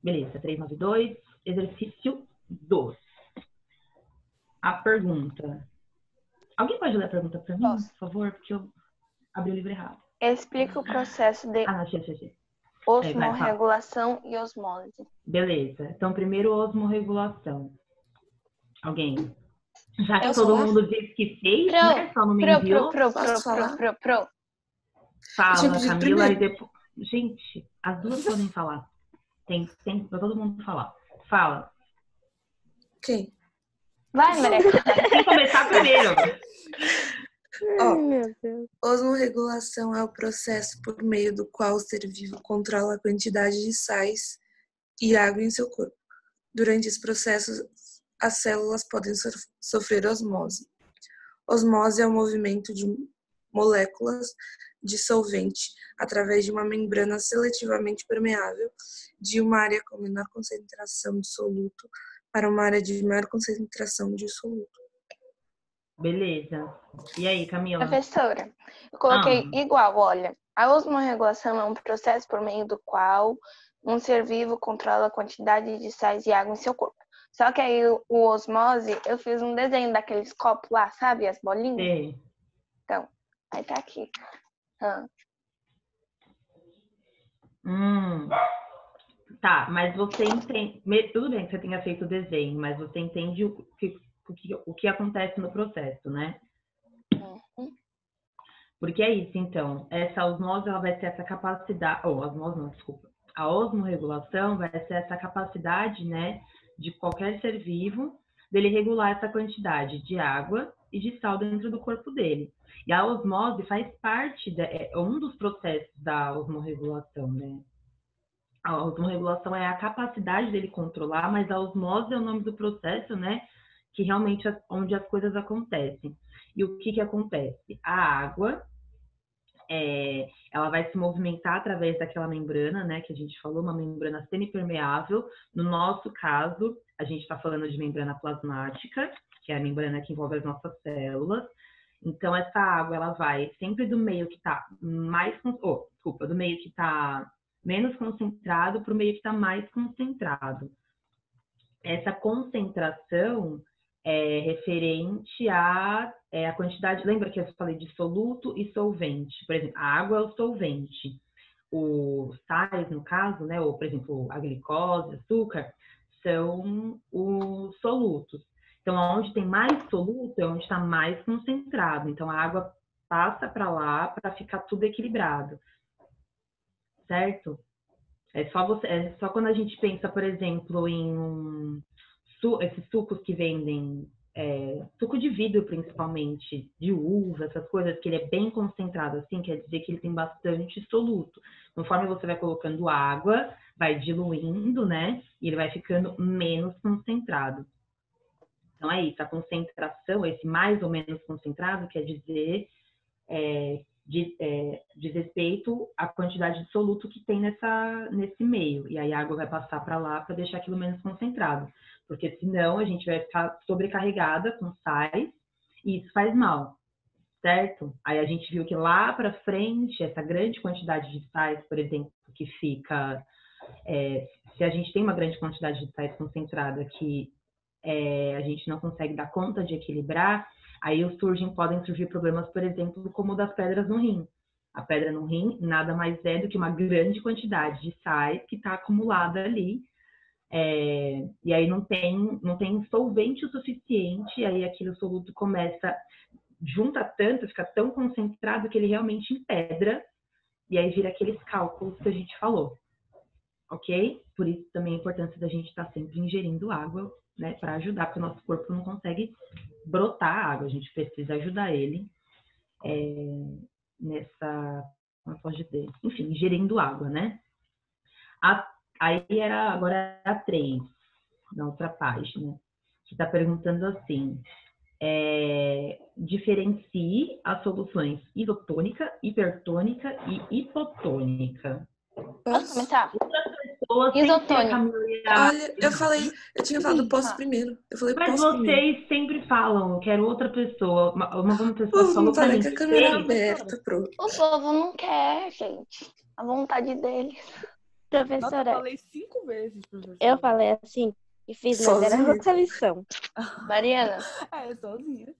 Beleza, 392, exercício 2. A pergunta. Alguém pode ler a pergunta para mim, Posso. por favor? Porque eu abri o livro errado. Explica o processo de não, achei. osmorregulação e osmose. Beleza. Então, primeiro, osmorregulação. Alguém? Já que Posso todo falar? mundo disse que fez, né? Só não me enviou. Posso falar? Fala, Camila, e depois... Gente, as duas podem falar. Tem pra todo mundo falar. Fala. Quem? Vai, Maria. Quem começar primeiro? Meu Deus. Osmorregulação é o processo por meio do qual o ser vivo controla a quantidade de sais e água em seu corpo. Durante esse processo, as células podem sofrer osmose. Osmose é o movimento de moléculas de solvente através de uma membrana seletivamente permeável de uma área com menor concentração de soluto para uma área de maior concentração de soluto. Beleza. E aí, Camila? Professora, eu coloquei igual, olha. A osmorregulação é um processo por meio do qual um ser vivo controla a quantidade de sais e água em seu corpo. Só que aí o osmose, eu fiz um desenho daqueles copos lá, sabe? As bolinhas. Sim. Então, aí tá aqui. Tá, mas você entende... Tudo bem que você tenha feito o desenho, mas você entende o que acontece no processo, né? Porque é isso, então. Essa osmose, ela vai ter essa capacidade... osmose não, desculpa. A osmorregulação vai ser essa capacidade, né, de qualquer ser vivo, dele regular essa quantidade de água e de sal dentro do corpo dele. E a osmose faz parte, é um dos processos da osmorregulação, né? A osmorregulação é a capacidade dele controlar, mas a osmose é o nome do processo, né? Que realmente é onde as coisas acontecem. E o que acontece? A água, ela vai se movimentar através daquela membrana, né? Que a gente falou, uma membrana semipermeável. No nosso caso, a gente está falando de membrana plasmática, que é a membrana que envolve as nossas células. Então, essa água, ela vai sempre do meio que está do meio que está menos concentrado para o meio que está mais concentrado. Essa concentração é referente à quantidade... Lembra que eu falei de soluto e solvente? Por exemplo, a água é o solvente. Os sais, no caso, né? Ou, por exemplo, a glicose, açúcar, são os solutos. Então, onde tem mais soluto é onde está mais concentrado. Então, a água passa para lá para ficar tudo equilibrado. Certo? É só quando a gente pensa, por exemplo, em esses sucos que vendem, suco de vidro principalmente, de uva, essas coisas, que ele é bem concentrado assim, quer dizer que ele tem bastante soluto. Conforme você vai colocando água, vai diluindo, né? E ele vai ficando menos concentrado. Então é isso, a concentração, esse mais ou menos concentrado, quer dizer... diz respeito à quantidade de soluto que tem nesse meio. E aí a água vai passar para lá para deixar aquilo menos concentrado. Porque senão a gente vai ficar sobrecarregada com sais e isso faz mal, certo? Aí a gente viu que lá para frente, essa grande quantidade de sais, por exemplo, que fica... se a gente tem uma grande quantidade de sais concentrada que a gente não consegue dar conta de equilibrar, aí podem surgir problemas, por exemplo, como o das pedras no rim. A pedra no rim nada mais é do que uma grande quantidade de sais que está acumulada ali, e aí não tem solvente o suficiente, e aí aquele soluto junta tanto, fica tão concentrado que ele realmente empedra, e aí vira aqueles cálculos que a gente falou, ok? Por isso também a importância da gente estar sempre ingerindo água, né, para ajudar, porque o nosso corpo não consegue brotar a água, a gente precisa ajudar ele como eu posso dizer? Enfim, ingerindo água, né? Agora é a 3, na outra página, que está perguntando assim, diferencie as soluções isotônica, hipertônica e hipotônica. Posso começar? Isotônica. Olha, eu tinha falado posso primeiro. Eu falei mas posso primeiro. Vocês sempre falam, eu quero outra pessoa. Uma pessoa Povo falou não pra fala mim. com a câmera aberta, pronto. O povo não quer, gente. A vontade deles. Nossa, eu Professora, falei 5 vezes, professora. eu falei assim e fiz, mas era Sozinha. outra lição. Mariana, É, sozinha.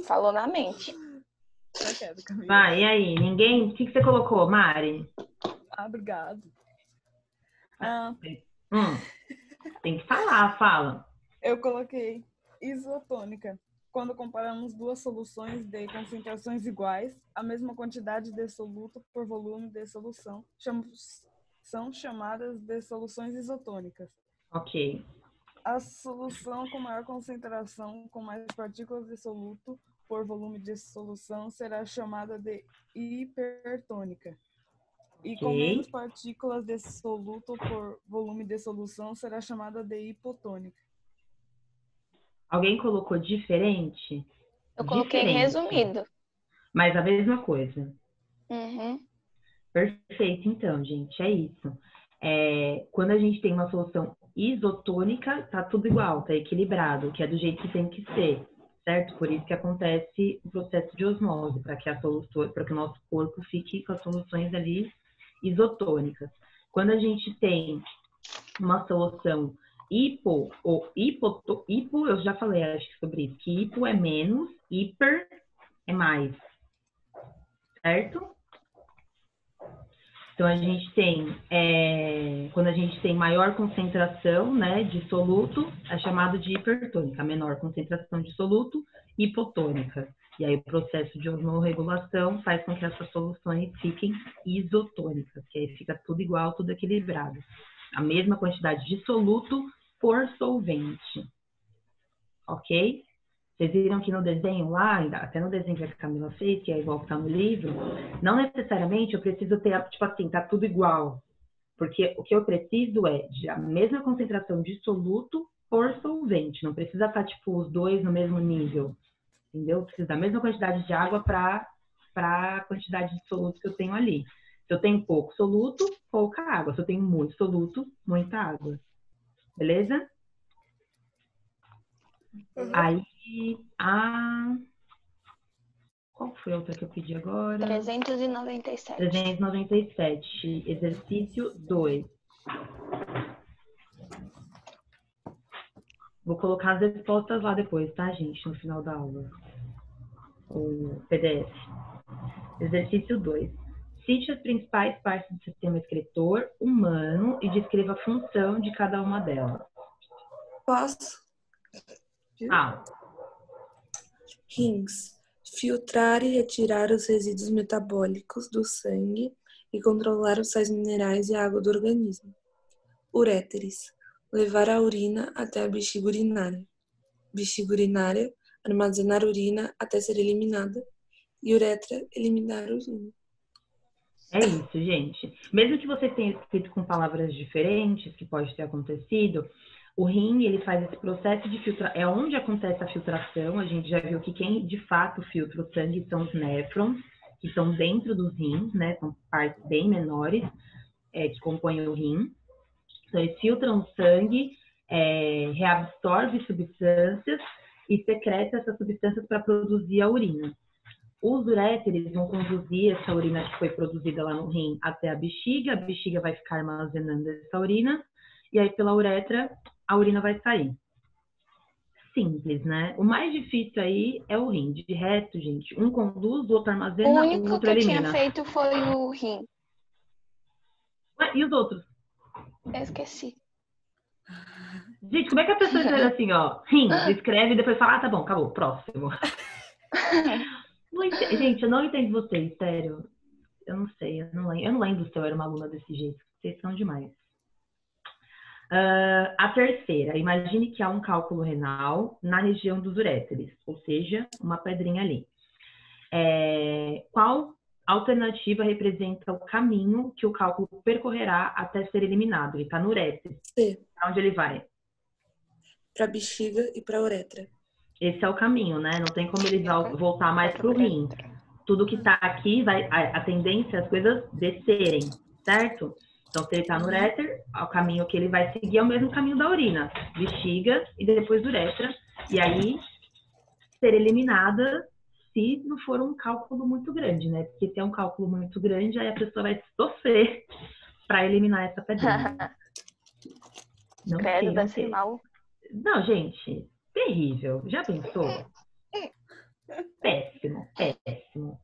falou na mente. Tá quieto, Camila. Vai, e aí? Ninguém? O que você colocou, Mari? Ah, obrigado. Ah, Tem que falar, fala. eu coloquei isotônica. Quando comparamos duas soluções de concentrações iguais, a mesma quantidade de soluto por volume de solução são chamadas de soluções isotônicas. Ok. A solução com maior concentração, com mais partículas de soluto por volume de solução, será chamada de hipertônica. E com Ok. menos partículas de soluto por volume de solução, será chamada de hipotônica. Alguém colocou diferente? Eu coloquei Diferente, resumido. mas a mesma coisa. Uhum. Perfeito, então, gente, é isso. Quando a gente tem uma solução isotônica, tá tudo igual, tá equilibrado, que é do jeito que tem que ser, certo? Por isso que acontece o processo de osmose, para que o nosso corpo fique com as soluções ali isotônicas. Quando a gente tem uma solução hipo, eu já falei, acho que sobre isso, que hipo é menos, hiper é mais, certo? Então, a gente tem, quando a gente tem maior concentração, né, de soluto, é chamado de hipertônica. A menor concentração de soluto, hipotônica. E aí, o processo de osmorregulação faz com que essas soluções fiquem isotônicas, que aí fica tudo igual, tudo equilibrado. A mesma quantidade de soluto por solvente. Ok? Vocês viram que no desenho lá, até no desenho que a Camila fez, que é igual que tá no livro, não necessariamente eu preciso ter, tipo assim, tá tudo igual. Porque o que eu preciso é de a mesma concentração de soluto por solvente. Não precisa estar, tipo, os dois no mesmo nível. Entendeu? Eu preciso da mesma quantidade de água para a quantidade de soluto que eu tenho ali. Se eu tenho pouco soluto, pouca água. Se eu tenho muito soluto, muita água. Beleza? Aí, qual foi a outra que eu pedi agora? 397. 397, exercício 2. Vou colocar as respostas lá depois, tá, gente? No final da aula. O PDF. Exercício 2. Cite as principais partes do sistema excretor humano e descreva a função de cada uma delas. Posso? Rins. Filtrar e retirar os resíduos metabólicos do sangue e controlar os sais minerais e a água do organismo. Uréteres. Levar a urina até a bexiga urinária. Bexiga urinária. Armazenar urina até ser eliminada. E uretra. Eliminar a urina. É isso, gente. Mesmo que você tenha escrito com palavras diferentes, que pode ter acontecido, o rim, ele faz esse processo de filtração. É onde acontece a filtração. A gente já viu que quem de fato filtra o sangue são os néfrons, que estão dentro dos rins, né? São partes bem menores que compõem o rim. Então, eles filtram o sangue, reabsorve substâncias e secreta essas substâncias para produzir a urina. Os uréteres vão conduzir essa urina que foi produzida lá no rim até a bexiga vai ficar armazenando essa urina, e aí pela uretra a urina vai sair. Simples, né? O mais difícil aí é o rim. De resto, gente, um conduz, o outro armazena, O o único outro que eu tinha elimina. feito foi o rim. E os outros? Eu esqueci. Gente, como é que a pessoa escreve assim, ó? Rim, escreve e depois fala, tá bom, acabou, próximo. Gente, eu não entendo vocês, sério. Eu não sei, eu não lembro se eu era uma aluna desse jeito. Vocês são demais. A terceira, imagine que há um cálculo renal na região dos uréteres, ou seja, uma pedrinha ali. Qual alternativa representa o caminho que o cálculo percorrerá até ser eliminado? Ele está no uréter. C. Para onde ele vai? Para bexiga e para uretra. Esse é o caminho, né? Não tem como ele voltar mais para o rim. Tudo que está aqui, a tendência é as coisas descerem, certo? Então, se ele está no uréter, o caminho que ele vai seguir é o mesmo caminho da urina. Bexiga e depois uretra. E aí, ser eliminada se não for um cálculo muito grande, né? Porque se é um cálculo muito grande, aí a pessoa vai sofrer para eliminar essa pedrinha. Não Credo, queiram deve ser ter. mal. Não, gente, terrível. Já pensou? Péssimo, péssimo.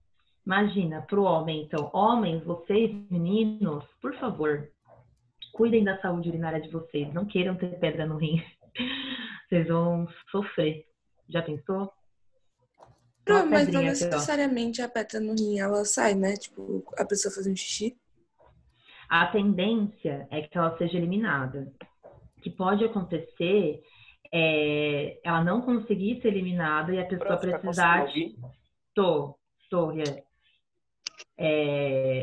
Imagina, pro homem, então, homens, vocês, meninos, por favor, cuidem da saúde urinária de vocês. Não queiram ter pedra no rim. Vocês vão sofrer. Já pensou? Uma Mas não pedrinha aqui, ó. necessariamente a pedra no rim, ela sai, né? Tipo, a pessoa fazendo xixi. A tendência é que ela seja eliminada. O que pode acontecer é ela não conseguir ser eliminada e a pessoa precisar... Tô, Rian.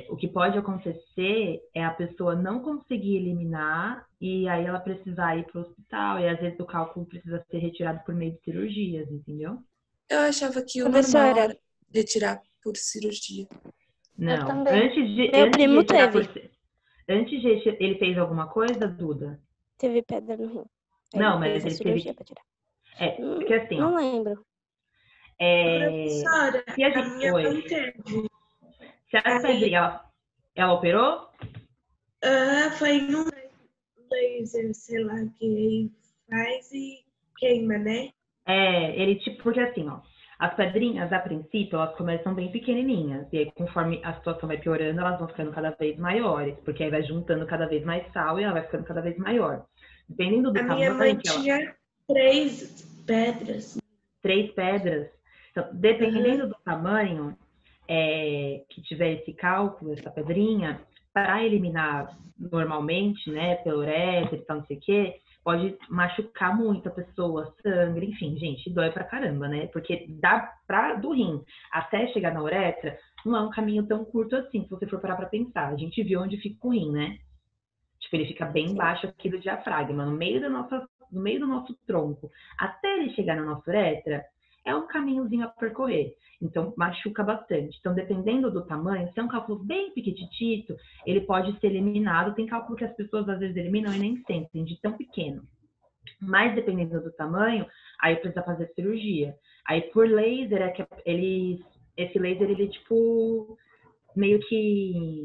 O que pode acontecer é a pessoa não conseguir eliminar e aí ela precisar ir para o hospital e às vezes o cálculo precisa ser retirado por meio de cirurgias, entendeu? Eu achava que o Professora. normal era retirar por cirurgia. Não. Eu também. Meu primo teve. Antes de ele fez alguma coisa, Duda? Teve pedra no rim. Aí Não, ele mas fez a ele cirurgia teve... pra tirar. Porque assim, Não ó... lembro. Professora, se a gente... minha mãe teve. Se a pedrinha, ela operou? Foi um laser, sei lá, que faz e queima, né? Ele tipo, porque assim, ó, as pedrinhas, a princípio, elas começam bem pequenininhas, e aí conforme a situação vai piorando, elas vão ficando cada vez maiores, porque aí vai juntando cada vez mais sal e ela vai ficando cada vez maior. Dependendo do tamanho... A minha mãe tinha 3 pedras. 3 pedras? Então, dependendo do tamanho que tiver esse cálculo, essa pedrinha, para eliminar normalmente, né, pela uretra e tal, não sei o quê, pode machucar muito a pessoa, sangue, enfim, gente, dói pra caramba, né? Porque do rim até chegar na uretra, não é um caminho tão curto assim, se você for parar pra pensar. A gente viu onde fica o rim, né? Tipo, ele fica bem baixo aqui do diafragma, no meio do nosso tronco. Até ele chegar na nossa uretra, é um caminhozinho a percorrer. Então, machuca bastante. Então, dependendo do tamanho, se é um cálculo bem pequitito, ele pode ser eliminado. Tem cálculo que as pessoas às vezes eliminam e nem sentem, de tão pequeno. Mas, dependendo do tamanho, aí precisa fazer cirurgia. Aí, por laser, esse laser, ele tipo, meio que...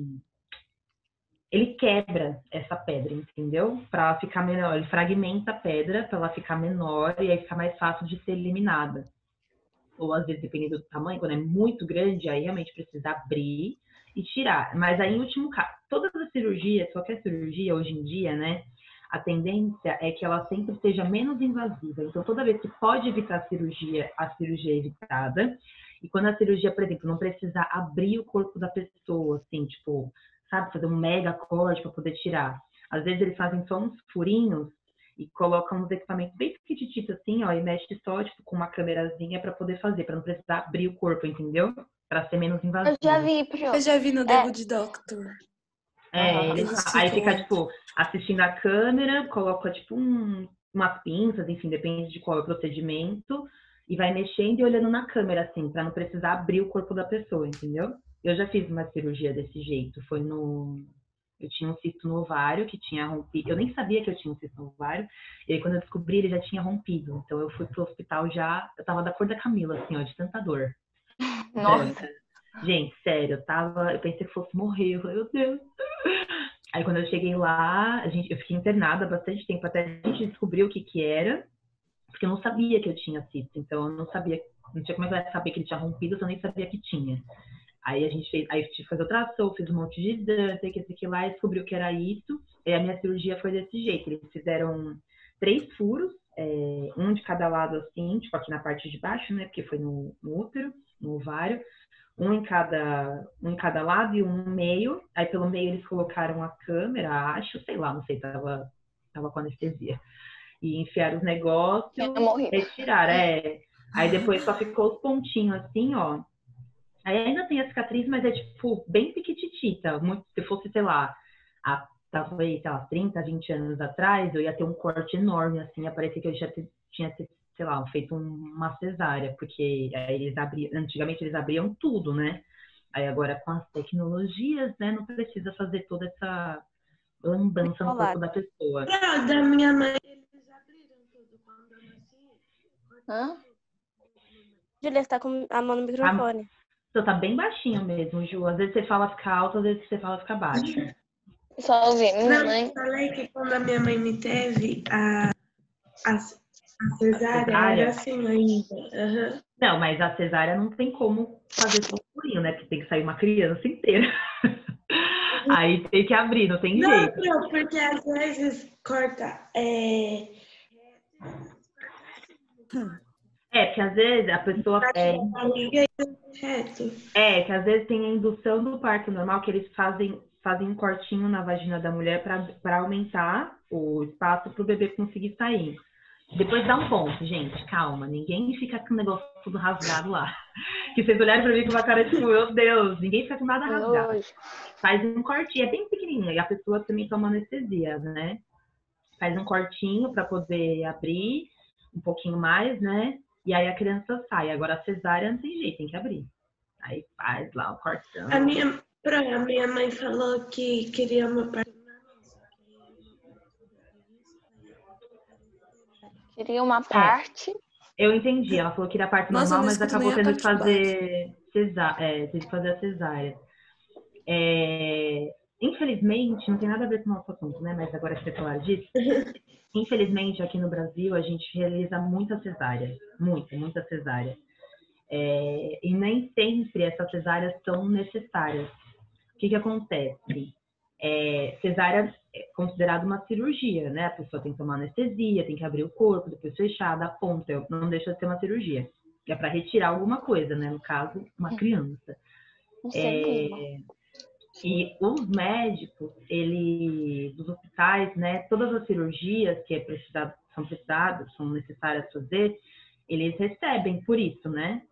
ele quebra essa pedra, entendeu? Para ficar menor, ele fragmenta a pedra para ela ficar menor e aí fica mais fácil de ser eliminada. Ou às vezes, dependendo do tamanho, quando é muito grande, aí realmente precisa abrir e tirar. Mas aí, em último caso, todas as cirurgias, qualquer cirurgia hoje em dia, né? A tendência é que ela sempre seja menos invasiva. Então, toda vez que pode evitar a cirurgia é evitada. E quando a cirurgia, por exemplo, não precisa abrir o corpo da pessoa, assim, tipo, sabe, fazer um mega corte para poder tirar. Às vezes eles fazem só uns furinhos e colocam uns equipamentos bem pequititos assim, ó, e mexe só, tipo, com uma câmerazinha para poder fazer, para não precisar abrir o corpo, entendeu? Para ser menos invasivo. Eu já vi, Pro. Eu já vi no The Good Doctor. Aí fica, tipo, assistindo a câmera, coloca, tipo, umas pinças, enfim, depende de qual é o procedimento, e vai mexendo e olhando na câmera, assim, para não precisar abrir o corpo da pessoa, entendeu? Eu já fiz uma cirurgia desse jeito, eu tinha um cisto no ovário que tinha rompido, eu nem sabia que eu tinha um cisto no ovário, e aí quando eu descobri ele já tinha rompido, então eu fui pro hospital eu tava da cor da Camila, assim, ó, de tanta dor. Nossa. Gente, sério, eu pensei que fosse morrer, eu falei, meu Deus. Aí quando eu cheguei lá, eu fiquei internada bastante tempo até a gente descobrir o que era, porque eu não sabia que eu tinha cisto, então eu não tinha como é que eu ia saber que ele tinha rompido se eu nem sabia que tinha. Aí eu tive que fazer ultrassom, fiz um monte de exame, que esse aqui lá, e descobriu que era isso. E a minha cirurgia foi desse jeito. Eles fizeram 3 furos, um de cada lado assim, tipo aqui na parte de baixo, né? Porque foi no útero, no ovário. Um em cada lado e um no meio. Aí pelo meio eles colocaram a câmera, acho, sei lá, não sei, tava com anestesia. E enfiaram os negócios, retiraram, Aí depois só ficou os pontinhos assim, ó. Aí ainda tem a cicatriz, mas é, tipo, bem pequititita. Se fosse, sei lá, talvez, sei lá, 30, 20 anos atrás, eu ia ter um corte enorme, assim, ia parecer que eu já tinha, sei lá, feito uma cesárea, porque aí antigamente eles abriam tudo, né? Aí agora, com as tecnologias, né, não precisa fazer toda essa lambança no corpo da pessoa. Da minha mãe, eles abriram tudo quando eu nasci. Julia, você tá com a mão no microfone. Então, tá bem baixinho mesmo, Ju. Às vezes você fala fica alto, às vezes você fala fica baixo. Só ouvi. Minha Não, mãe. eu falei que quando a minha mãe me teve, a cesárea Cesárea? era assim ainda. Aham. Não, mas a cesárea não tem como fazer só um furinho, né? Porque tem que sair uma criança inteira. Aí tem que abrir, não tem jeito. Não, porque às vezes corta. Porque às vezes a pessoa Barriga e reto. que às vezes tem a indução do parto normal, que eles fazem um cortinho na vagina da mulher para aumentar o espaço para o bebê conseguir sair. Depois dá um ponto, gente, calma. Ninguém fica com o negócio tudo rasgado lá. Que vocês olharem pra mim com uma cara tipo, meu Deus, ninguém fica com nada rasgado. Nojo. Faz um cortinho, é bem pequenininho. E a pessoa também toma anestesia, né? Faz um cortinho para poder abrir um pouquinho mais, né? E aí a criança sai. Agora a cesárea não tem jeito, tem que abrir. Aí faz lá o cortão. A minha mãe falou que queria uma parte. Queria uma parte. Eu entendi, ela falou que era a parte Nossa, normal, eu não mas escuto acabou nem a tendo que parte de fazer teve que fazer a cesárea. Infelizmente, não tem nada a ver com o nosso assunto, né? Mas agora que você falar disso, infelizmente aqui no Brasil a gente realiza muita cesárea, muita cesárea. E nem sempre essas cesáreas são necessárias. O que acontece? Cesárea é considerada uma cirurgia, né? A pessoa tem que tomar anestesia, tem que abrir o corpo, depois fechar, dar ponta. Não deixa de ser uma cirurgia. É para retirar alguma coisa, né? No caso, uma criança. Não sei. E os médicos, dos hospitais, né? Todas as cirurgias que são necessárias fazer, eles recebem por isso, né?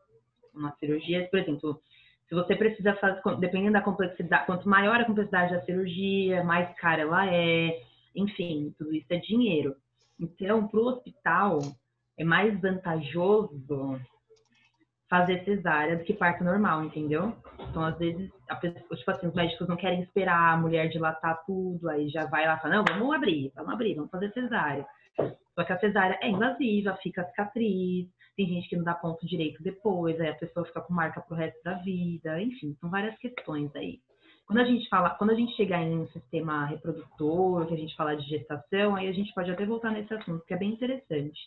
Uma cirurgia, por exemplo, se você precisa fazer, dependendo da complexidade, quanto maior a complexidade da cirurgia, mais cara ela é, enfim, tudo isso é dinheiro. Então, para o hospital, é mais vantajoso fazer cesárea do que parto normal, entendeu? Então, às vezes, tipo assim, os médicos não querem esperar a mulher dilatar tudo, aí já vai lá e fala, não, vamos abrir, vamos fazer cesárea. Só que a cesárea é invasiva, fica cicatriz, tem gente que não dá ponto direito depois, aí a pessoa fica com marca pro resto da vida, enfim, são várias questões aí. Quando a gente chegar em um sistema reprodutor, que a gente falar de gestação, aí a gente pode até voltar nesse assunto, que é bem interessante.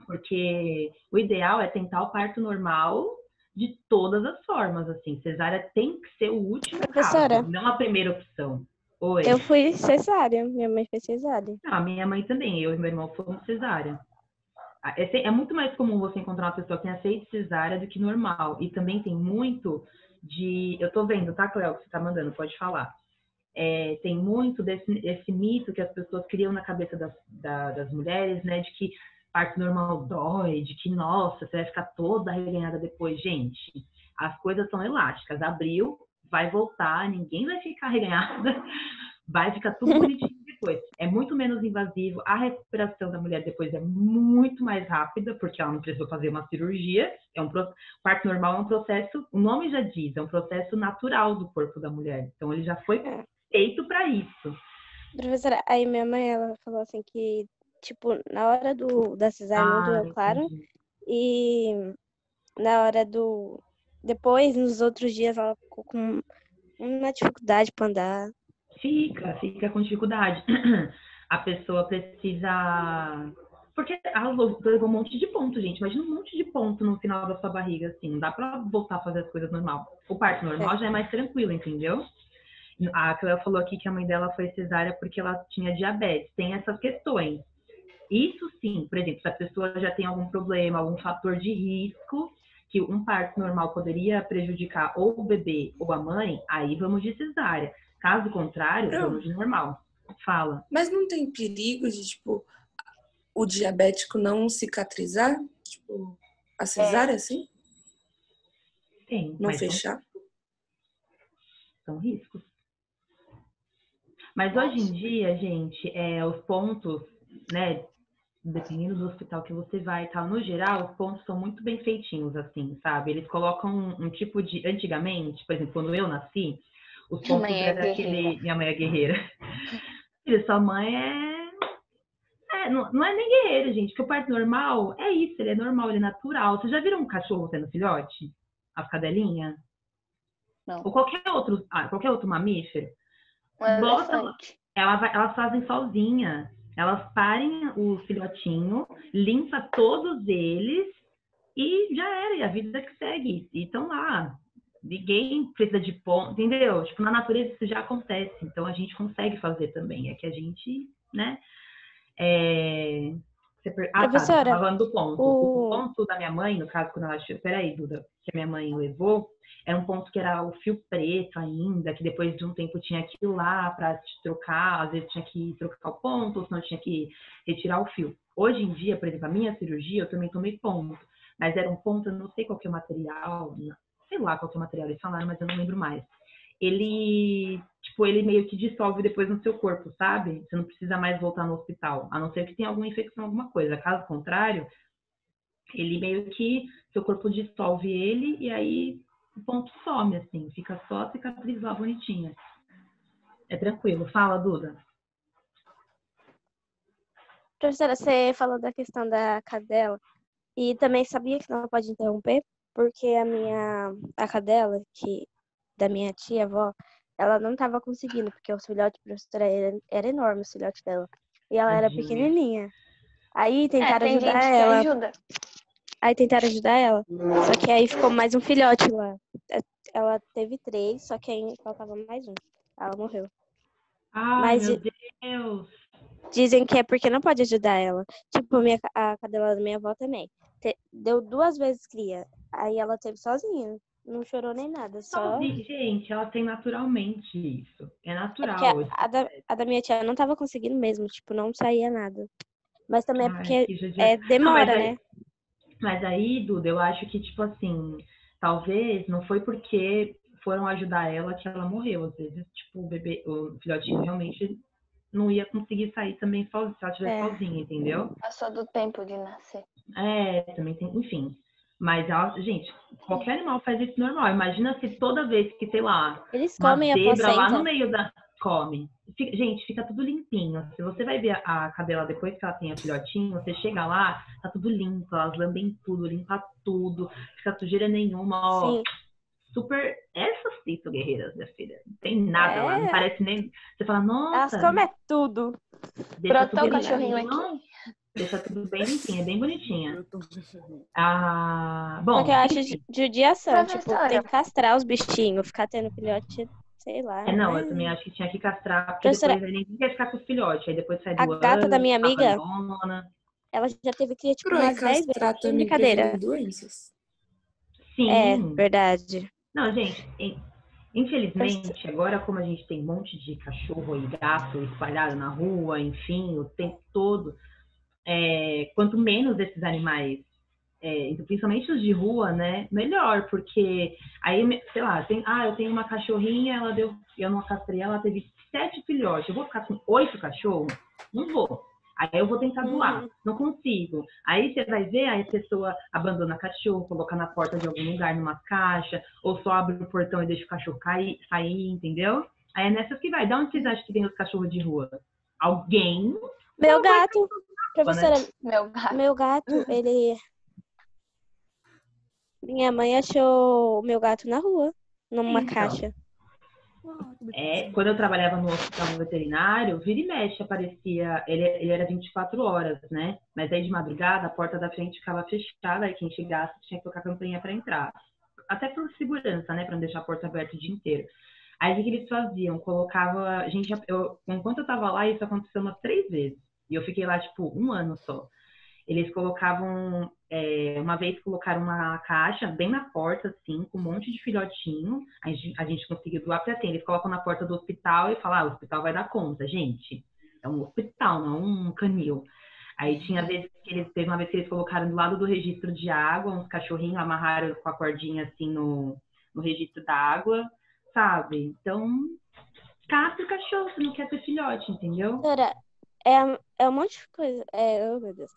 Porque o ideal é tentar o parto normal de todas as formas, assim. Cesárea tem que ser o último Professora, caso, não a primeira opção. Oi. eu fui cesárea, minha mãe fez cesárea. Não, a minha mãe também, eu e meu irmão fomos cesárea. É muito mais comum você encontrar uma pessoa que tem aceite cesárea do que normal. E também tem muito de... Eu tô vendo, tá, Cléo, que você tá mandando, pode falar. Tem muito desse mito que as pessoas criam na cabeça das mulheres, né? De que parto normal dói, de que, nossa, você vai ficar toda reganhada depois. Gente, as coisas são elásticas. Abriu, vai voltar, ninguém vai ficar reganhada, vai ficar tudo bonitinho depois. É muito menos invasivo. A recuperação da mulher depois é muito mais rápida, porque ela não precisou fazer uma cirurgia. Parto normal é um processo, o nome já diz, é um processo natural do corpo da mulher. Então, ele já foi feito para isso. Professora, aí minha mãe, ela falou assim que, tipo, na hora da cesárea não doeu, claro. Entendi. E na hora depois, nos outros dias, ela ficou com uma dificuldade para andar. Fica com dificuldade. A pessoa precisa... Porque ela levou um monte de ponto, gente. Imagina um monte de ponto no final da sua barriga, assim. Não dá pra voltar a fazer as coisas normal. O parto normal já é mais tranquilo, entendeu? A Cleo falou aqui que a mãe dela foi cesárea porque ela tinha diabetes. Tem essas questões. Isso sim, por exemplo, se a pessoa já tem algum problema, algum fator de risco, que um parto normal poderia prejudicar ou o bebê ou a mãe, aí vamos de cesárea. Caso contrário, vamos de normal. Fala. Mas não tem perigo de, tipo, o diabético não cicatrizar? Tipo, a cesárea, assim? Tem. Não fechar? São riscos. Mas hoje em dia, gente, os pontos, né, dependendo do hospital que você vai e tal, no geral, os pontos são muito bem feitinhos, assim, sabe? Eles colocam um tipo de... Antigamente, por exemplo, quando eu nasci, os pontos eram aquele... Minha mãe é guerreira. E sua mãe não é nem guerreira, gente, porque o parto normal é isso, ele é normal, ele é natural. Vocês já viram um cachorro tendo filhote? As cadelinhas? Não. Ou qualquer outro mamífero? Um Bota, elefante. elas fazem sozinha. Elas parem o filhotinho, limpa todos eles e já era, e a vida que segue. E estão lá. Ninguém precisa de ponto, entendeu? Tipo, na natureza isso já acontece. Então a gente consegue fazer também. É que a gente, né? Tá, você Professora, falando do ponto. O o... ponto da minha mãe, no caso, quando ela chegou. Peraí, Duda, que a minha mãe levou, era um ponto que era o fio preto ainda, que depois de um tempo tinha que ir lá para trocar, às vezes tinha que trocar o ponto, ou senão tinha que retirar o fio. Hoje em dia, por exemplo, a minha cirurgia, eu também tomei ponto, mas era um ponto, eu não sei qual que é o material, sei lá qual que é o material eles falaram, mas eu não lembro mais. Ele meio que dissolve depois no seu corpo, sabe? Você não precisa mais voltar no hospital, a não ser que tenha alguma infecção, alguma coisa. Caso contrário, ele meio que, seu corpo dissolve ele e aí o ponto some, assim, fica só a cicatriz lá bonitinha. É tranquilo. Fala, Duda. Professora, você falou da questão da cadela e também sabia que não pode interromper, porque a cadela, da minha tia-avó, ela não estava conseguindo, porque o filhote, professora, era enorme, o filhote dela. E ela era Tadinha. pequenininha. Aí tentaram Tem ajudar gente que ela. ajuda. Aí tentaram ajudar ela. Só que aí ficou mais um filhote lá. Ela teve 3, só que aí faltava mais um. Ela morreu. Ai, Mas meu Deus. dizem que é porque não pode ajudar ela. Tipo, a cadela da minha avó também. Deu 2 vezes cria. Aí ela teve sozinha. Não chorou nem nada. Só. Gente, ela tem naturalmente isso. É É porque a, natural. a da, a da minha tia não tava conseguindo mesmo. Tipo, não saía nada. Mas também é Ai, porque que judiação. Não, demora, né? mas aí, Duda, eu acho que, tipo assim, talvez não foi porque foram ajudar ela que ela morreu. Às vezes, tipo, o filhotinho realmente não ia conseguir sair também sozinho, se ela estivesse É. sozinha, entendeu? Passou do tempo de nascer. Também tem, enfim. Mas ela, gente, qualquer animal faz isso normal. Imagina se toda vez que, sei lá, Eles uma comem a zebra lá no placenta. meio da. Come. Gente, fica tudo limpinho. Se você vai ver a cadela depois que ela tem a filhotinho, você chega lá, tá tudo limpo, elas lambem tudo, limpa tudo, fica sujeira nenhuma, ó. Sim. Super. Essas sim são guerreiras, minha filha. Não tem nada lá, não É. parece nem. Você fala, Elas nossa, comem tudo. deixa Brotou tudo o cachorrinho limpinho. aqui. Deixa tudo bem limpinho, é bem bonitinha. Eu tô cachorrinho. Só que eu Bom, acho enfim. judiação. Tipo, tem Professora, que castrar os bichinhos. Ficar tendo filhote, sei lá. Não, Não eu também é... acho que tinha que castrar, porque Professora, depois aí ninguém quer ficar com os filhotes. Aí depois sai a gata da doando, minha amiga, abandona. ela já teve cria, tipo, Pro e umas 10 vezes. castrar Sem também brincadeira. previne doenças. É, Sim. verdade. Não, gente, infelizmente, agora como a gente tem um monte de cachorro e gato espalhado na rua, enfim, o tempo todo, quanto menos esses animais, principalmente os de rua, né, melhor, porque aí, sei lá, eu tenho uma cachorrinha, eu não castrei, ela teve 7 filhotes, eu vou ficar com 8 cachorros? Não vou. Aí eu vou tentar doar, não consigo. Aí você vai ver, aí a pessoa abandona cachorro, coloca na porta de algum lugar, numa caixa, ou só abre o portão e deixa o cachorro sair, entendeu? Aí é nessas que vai. De onde vocês acham que vem os cachorros de rua? Alguém Meu gato, né? professora, meu gato. meu gato, ele... Minha mãe achou o meu gato na rua, numa Então, caixa. quando eu trabalhava no hospital veterinário, vira e mexe aparecia, ele era 24 horas, né? Mas aí de madrugada a porta da frente ficava fechada, aí quem chegasse tinha que tocar a campainha para entrar. Até por segurança, né? Para não deixar a porta aberta o dia inteiro. Aí o que eles faziam? Colocava. Enquanto eu tava lá, isso aconteceu umas 3 vezes. E eu fiquei lá, tipo, 1 ano só. Eles colocavam, uma vez colocaram uma caixa bem na porta, assim, com um monte de filhotinho. A gente conseguiu doar, porque assim, eles colocam na porta do hospital e falam, o hospital vai dar conta. Gente, é um hospital, não um canil. Aí teve uma vez que eles colocaram do lado do registro de água, uns cachorrinhos amarraram com a cordinha assim no registro da água, sabe? Então, castra o cachorro, se não quer ter filhote, entendeu? Professora, é um monte de coisa. Oh, meu Deus.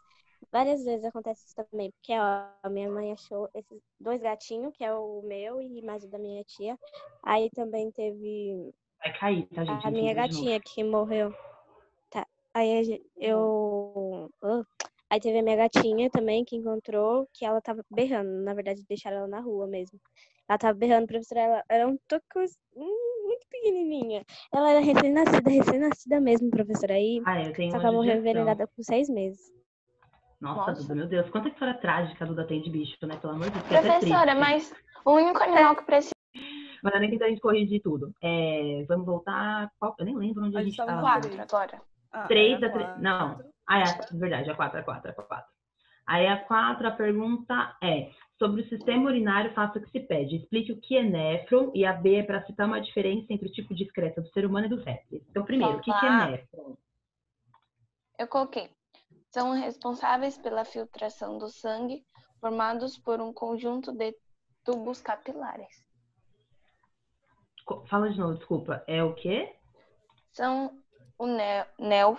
Várias vezes acontece isso também, porque a minha mãe achou esses 2 gatinhos, que é o meu e mais o da minha tia. Aí também teve Vai cair, tá, gente? a minha De novo. gatinha que morreu. Tá. Aí Aí teve a minha gatinha também que encontrou, que ela tava berrando. Na verdade, deixaram ela na rua mesmo. Ela tava berrando, professora, ela era um toco muito pequenininha. Ela era recém-nascida mesmo, professora. Aí Eu tenho só uma que ela morreu judiação. envenenada com 6 meses. Nossa, Duda, meu Deus, quanta história trágica a Duda tem de bicho, né? Pelo amor de Deus, Professora, mas o único animal que precisa... Mas nem tenta a gente corrigir tudo. Vamos voltar... Eu nem lembro onde a gente tá no estava. 4 agora. 3 a 3. Não. Verdade, a 4, a 4, a 4. Aí a 4, a pergunta é: sobre o sistema urinário, faça o que se pede. Explique o que é néfron, e a B é para citar uma diferença entre o tipo de excreta do ser humano e dos répteis. Então, primeiro, o que é néfron? Eu coloquei. São responsáveis pela filtração do sangue, formados por um conjunto de tubos capilares. Fala de novo, desculpa. É o quê? São o néfron.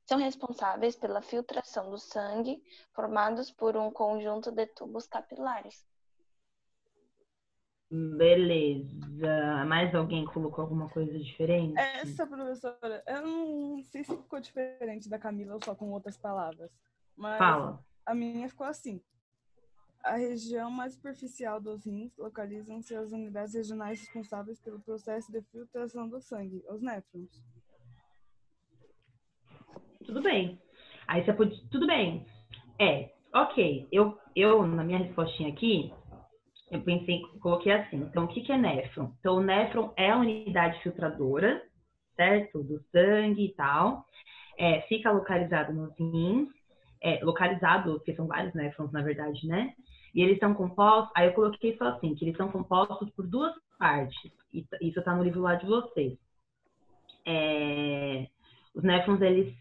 São responsáveis pela filtração do sangue, formados por um conjunto de tubos capilares. Beleza. Mais alguém colocou alguma coisa diferente? Essa, professora, eu não sei se ficou diferente da Camila ou só com outras palavras. Mas Fala. A minha ficou assim. A região mais superficial dos rins localizam-se as unidades regionais responsáveis pelo processo de filtração do sangue, os néfrons. Tudo bem. Aí você pode... Tudo bem. Ok. Eu, na minha respostinha aqui, eu pensei, coloquei assim. Então, o que é néfron? Então, o néfron é a unidade filtradora, certo? Do sangue e tal. Fica localizado nos rins. Localizado, porque são vários néfrons, na verdade, né? E eles são compostos... Aí eu coloquei só assim, que eles são compostos por 2 partes. Isso está no livro lá de vocês. Os néfrons, eles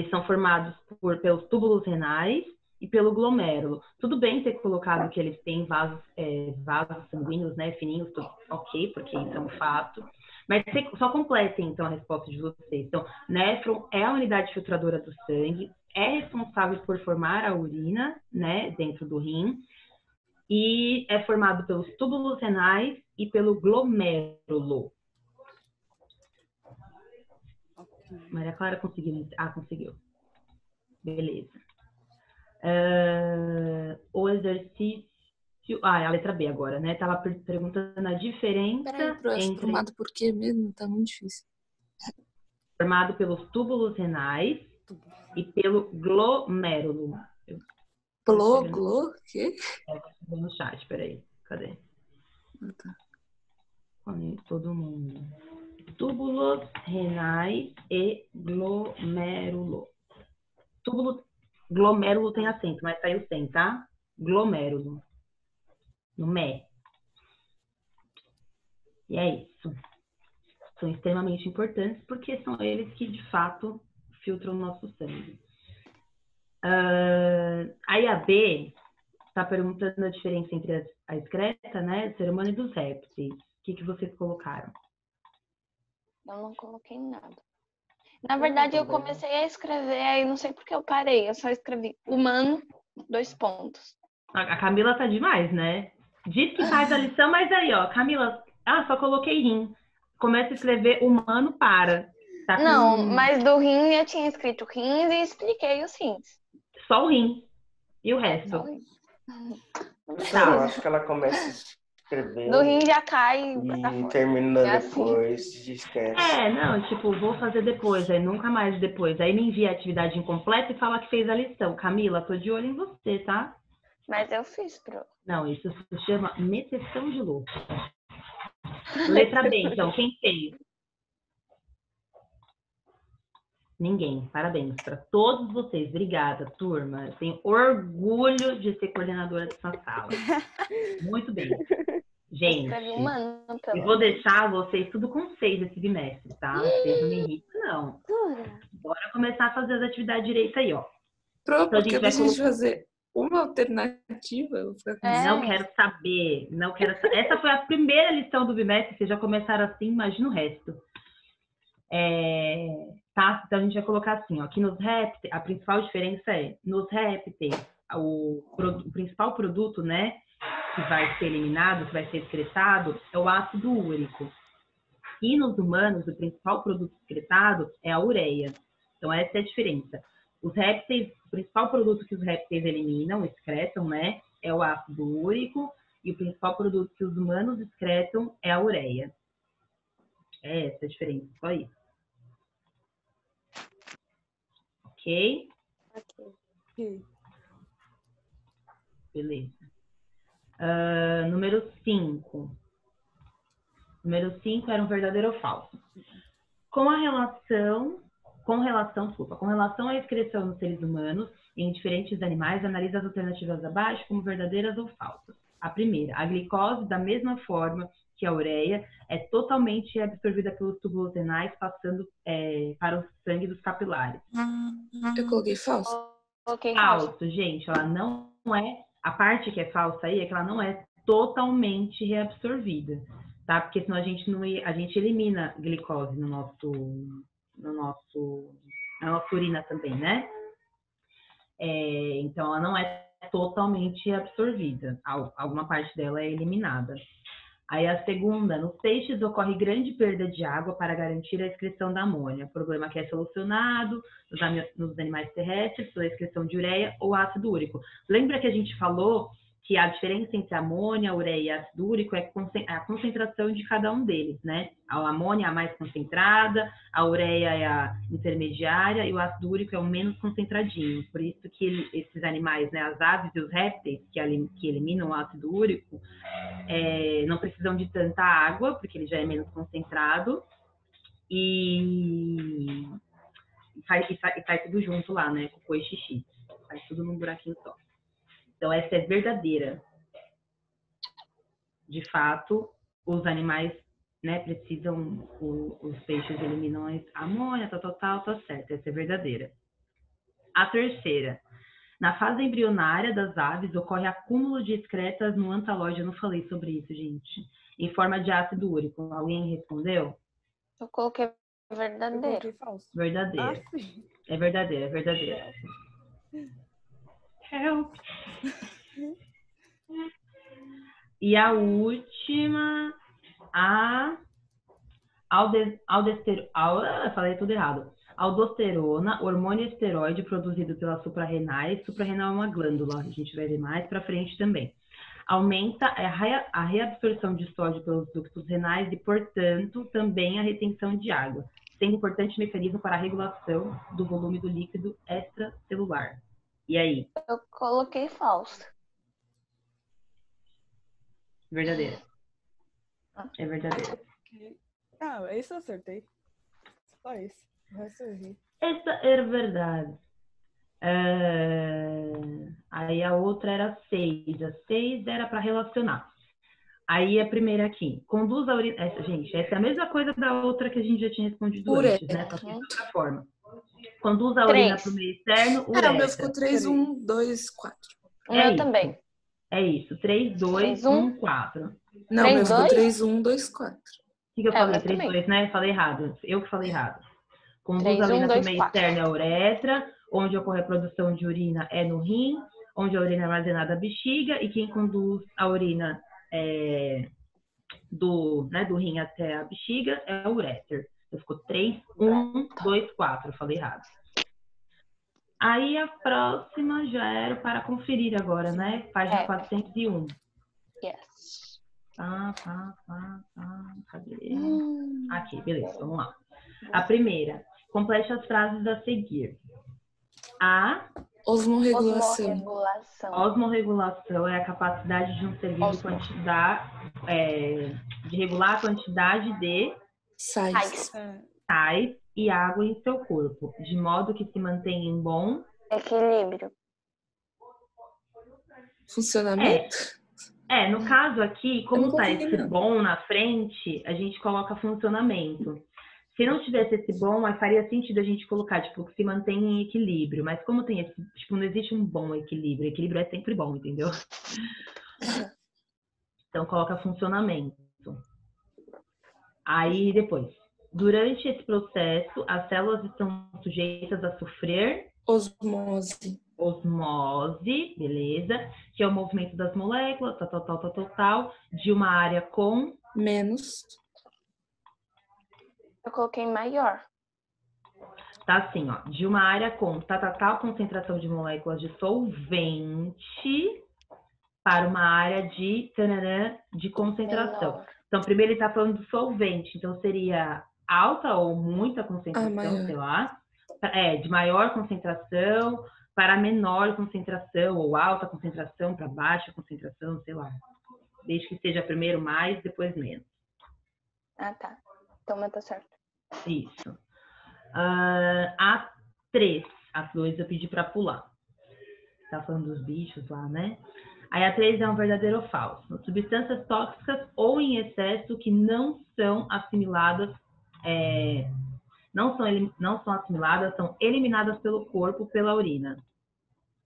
são formados pelos túbulos renais e pelo glomérulo. Tudo bem ter colocado que eles têm vasos sanguíneos, né, fininhos, tudo ok, porque isso é um fato. Mas só completem, então, a resposta de vocês. Então, néfron é a unidade filtradora do sangue, é responsável por formar a urina, né, dentro do rim, e é formado pelos túbulos renais e pelo glomérulo. Maria Clara conseguiu. Conseguiu. Beleza. O exercício... é a letra B agora, né? Tava perguntando a diferença entre... Formado por quê mesmo? Tá muito difícil. Formado pelos túbulos renais e pelo glomérulo. Quê? Vou no chat, peraí. Cadê? Tá. Todo mundo. Túbulos renais e glomérulo. Glomérulo tem acento, mas saiu sem, tá? Glomérulo. No mé. E é isso. São extremamente importantes porque são eles que, de fato, filtram o nosso sangue. Aí a B está perguntando a diferença entre a excreta, né, do ser humano e dos répteis. O que vocês colocaram? Eu não coloquei nada. Na verdade, eu comecei a escrever, aí não sei porque eu parei. Eu só escrevi humano, 2 pontos. A Camila tá demais, né? Diz que faz a lição, mas aí, ó, Camila, só coloquei rim. Começa a escrever humano, para. Tá com... Não, mas do rim eu tinha escrito rins e expliquei os rins. Só o rim. E o resto? Só o rim. Eu acho que ela começa a escrever. Do rim já cai. E termina depois de esquece. Não, tipo, vou fazer depois, aí nunca mais depois. Aí me envia a atividade incompleta e fala que fez a lição. Camila, tô de olho em você, tá? Mas eu fiz, pro. Não, isso se chama meteção de louco. Letra B, então, quem fez? Ninguém. Parabéns para todos vocês. Obrigada, turma. Eu tenho orgulho de ser coordenadora dessa sala. Muito bem. Gente, eu vou deixar vocês tudo com 6 esse bimestre, tá? Vocês não me irritam, não. Bora começar a fazer as atividades direitas aí, ó. Pronto, Então, porque a gente fazer uma alternativa. Eu vou ficar com Não quero saber. Não quero saber. Essa foi a primeira lição do bimestre. Vocês já começaram assim, imagina o resto. Tá? Então a gente vai colocar assim, ó, que nos répteis, a principal diferença é, nos répteis, o principal produto, né, que vai ser eliminado, que vai ser excretado, é o ácido úrico. E nos humanos, o principal produto excretado é a ureia. Então essa é a diferença. Os répteis, o principal produto que os répteis eliminam, excretam, né, é o ácido úrico, e o principal produto que os humanos excretam é a ureia. É essa a diferença, só isso. Ok? Ok. Beleza. Número 5. Número 5 era um verdadeiro ou falso. Com relação à excreção nos seres humanos e em diferentes animais, analisa as alternativas abaixo como verdadeiras ou falsas. A primeira, a glicose, da mesma forma que a ureia, é totalmente absorvida pelos túbulos renais, passando para o sangue dos capilares. Eu coloquei falso. Coloquei falso. Falso, gente, ela não é. A parte que é falsa aí é que ela não é totalmente reabsorvida, tá? Porque senão a gente elimina glicose na nossa urina também, né? Então ela não é totalmente absorvida, alguma parte dela é eliminada. Aí a segunda, nos peixes ocorre grande perda de água para garantir a excreção da amônia, problema que é solucionado nos animais terrestres pela excreção de ureia ou ácido úrico. Lembra que a gente falou que a diferença entre amônia, ureia e ácido úrico é a concentração de cada um deles, né? A amônia é a mais concentrada, a ureia é a intermediária e o ácido úrico é o menos concentradinho. Por isso que esses animais, né, as aves e os répteis que eliminam o ácido úrico, não precisam de tanta água, porque ele já é menos concentrado, e sai tudo junto lá, né? Cocô e xixi. Sai tudo num buraquinho só. Então, essa é verdadeira. De fato, os animais, né, precisam, os peixes eliminam a amônia, tá certo. Essa é verdadeira. A terceira. Na fase embrionária das aves, ocorre acúmulo de excretas no antalóide. Eu não falei sobre isso, gente. Em forma de ácido úrico. Alguém respondeu? Eu coloquei Eu verdadeiro. coloquei falso. Verdadeira. Sim. É verdadeira. Help! E a última, falei tudo errado. Aldosterona, hormônio esteroide produzido pelas suprarrenais. Suprarrenal é uma glândula, a gente vai ver mais para frente também. Aumenta a reabsorção de sódio pelos ductos renais e, portanto, também a retenção de água, sendo importante mecanismo para a regulação do volume do líquido extracelular. E aí? Eu coloquei falso. Verdadeira. É verdadeira. Ah, isso eu acertei. Só isso. O resto eu errei. Essa era verdade. Aí a outra era 6. A 6 era para relacionar. Aí a primeira aqui. Conduz a urina. Gente, essa é a mesma coisa da outra que a gente já tinha respondido antes, né? Só que de outra forma. Conduz a urina para o meio externo, uretra. O meu ficou 3, 1, 2, 4. O meu também. É isso. 3, 2, 1, 4. Não, o meu ficou 3, 1, 2, 4. O que eu falei? 3, também. 2, né? Falei errado. Eu que falei errado. Conduz 3, a urina 1, para o 2, meio 4. externo é a uretra, onde ocorre a produção de urina é no rim, onde a urina é armazenada é a bexiga, e quem conduz a urina do rim até a bexiga é o uréter. Então ficou 3, 1, 2, 4. Falei errado. Aí a próxima já era para conferir agora, né? Página 401. Yes. Cadê? Aqui, beleza, vamos lá. A primeira, complete as frases a seguir. A Osmorregulação. Osmorregulação é a capacidade de um ser vivo de regular a quantidade de Sais. sais e água em seu corpo, de modo que se mantenha em bom equilíbrio. Funcionamento? No caso aqui, como tá esse bom na frente, a gente coloca funcionamento. Se não tivesse esse bom, aí faria sentido a gente colocar, tipo, que se mantém em equilíbrio. Mas como tem esse, tipo, não existe um bom equilíbrio. Equilíbrio é sempre bom, entendeu? Então, coloca funcionamento. Aí, depois. Durante esse processo, as células estão sujeitas a sofrer osmose, beleza? Que é o movimento das moléculas, tal, de uma área com menos. Eu coloquei maior. Tá assim, ó, de uma área com tal concentração de moléculas de solvente para uma área de tananã, de concentração. Menor. Então, primeiro ele está falando do solvente, então seria alta ou muita concentração, maior. sei lá. De maior concentração para menor concentração, ou alta concentração para baixa concentração, sei lá. Desde que seja primeiro mais, depois menos. Ah, tá. Então, mas tá certo. Isso. A 3. A 2 eu pedi para pular. Tá falando dos bichos lá, né? Aí a 3 é um verdadeiro ou falso. Substâncias tóxicas ou em excesso que não são assimiladas, não são assimiladas, são eliminadas pelo corpo pela urina.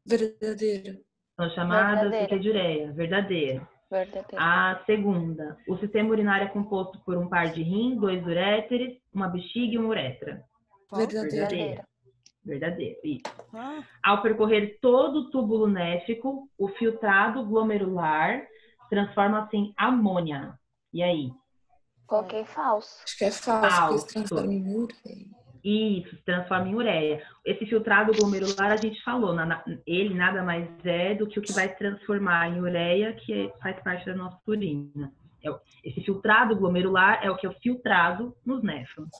Verdadeiro. São chamadas Verdadeiro. o que de ureia? Verdadeiro. Verdadeiro. A segunda, o sistema urinário é composto por um par de rim, 2 uréteres, uma bexiga e uma uretra. Verdadeiro. Verdadeiro, isso. Ah, Ao percorrer todo o túbulo néfrico, o filtrado glomerular transforma-se em amônia. E aí? Coloquei falso. Acho que é falso, porque se Falso. transforma em ureia. Isso, se transforma em ureia. Esse filtrado glomerular, a gente falou, ele nada mais é do que o que vai se transformar em ureia, que faz parte da nossa urina. Esse filtrado glomerular é o que é filtrado nos néfrons.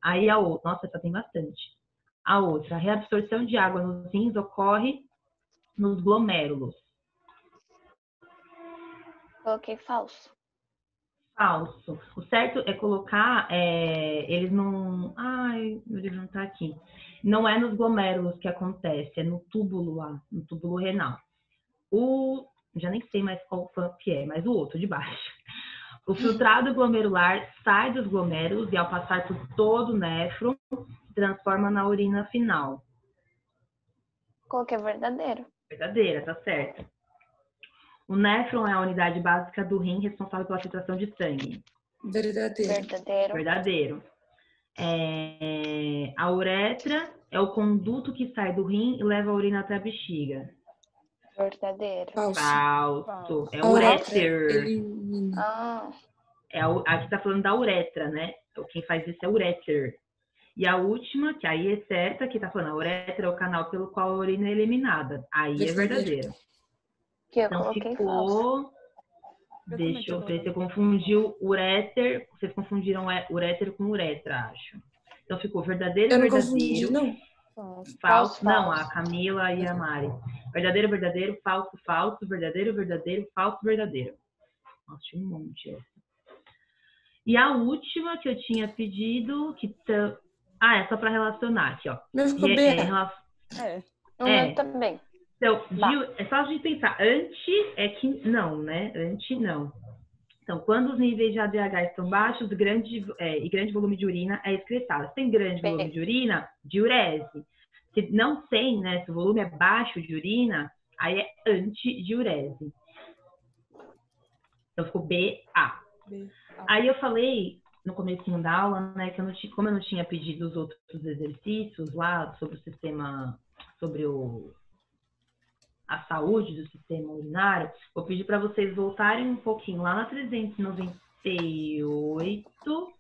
Aí a outra, nossa, essa tem bastante. A outra, a reabsorção de água nos rins ocorre nos glomérulos. Coloquei falso. Falso. O certo é colocar, eles não... Ai, meu livro não tá aqui. Não é nos glomérulos que acontece, é no túbulo lá, no túbulo renal. Já nem sei mais qual que é, mas o outro de baixo. O filtrado glomerular sai dos glomérulos e ao passar por todo o néfron, se transforma na urina final. Coloquei verdadeiro. Verdadeira, tá certo. O néfron é a unidade básica do rim responsável pela filtração de sangue. Verdadeiro. Verdadeiro. Verdadeiro. A uretra é o conduto que sai do rim e leva a urina até a bexiga. Verdadeiro. Falso. Falso. É A uretra uréter. elimina. Ah, Aqui tá falando da uretra, né? Quem faz isso é uréter. E a última, que aí é certa, que tá falando, a uretra é o canal pelo qual a urina é eliminada. Aí é verdadeiro. que eu Então coloquei falso. ficou... Deixa eu ver, você confundiu uréter, vocês confundiram uréter com uretra, acho. Então ficou verdadeiro Eu e não verdadeiro. confundi, não. falso. Falso, não, Falso. a Camila e a Mari. Verdadeiro, verdadeiro, falso, falso, verdadeiro, verdadeiro, falso, verdadeiro. Nossa, tinha um monte essa. E a última que eu tinha pedido, é só para relacionar aqui, ó. Meu ficou bem. O meu também. Então, é só a gente pensar. Não, né? Anti, não. Então, quando os níveis de ADH estão baixos, e grande volume de urina é excretado. Se tem grande volume de urina, diurese. Se não tem, né? Se o volume é baixo de urina, aí é antidiurese. Então, ficou BA. Aí eu falei no comecinho da aula, né, que como eu não tinha pedido os outros exercícios lá sobre o sistema, sobre a saúde do sistema urinário, vou pedir para vocês voltarem um pouquinho lá na 398,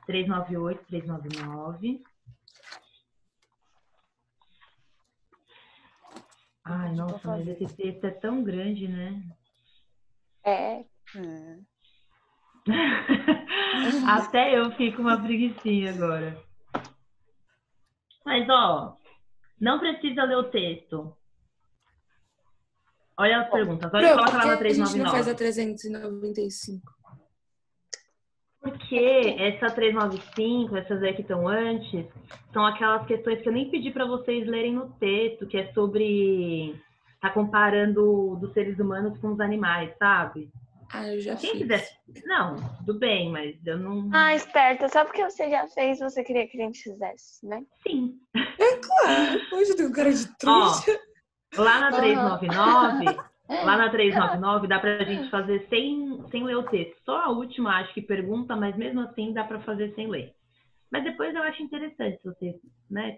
398, 399. Ai, nossa, mas esse texto é tão grande, né? Até eu fico uma preguicinha agora. Mas, ó, não precisa ler o texto. Olha as perguntas. Olha, coloca lá na Por que a gente não 399. faz a 395? Porque essa 395, essas aí que estão antes, são aquelas questões que eu nem pedi para vocês lerem no texto, que é sobre tá comparando dos seres humanos com os animais, sabe? Eu já Quem fiz. quiser. Não, tudo bem, mas eu não. Esperta. Só porque você já fez, você queria que a gente fizesse, né? Sim. Claro, hoje eu tenho cara de trouxa. Lá na 399, dá pra gente fazer sem ler o texto. Só a última, acho que pergunta, mas mesmo assim dá pra fazer sem ler. Mas depois eu acho interessante se vocês, né,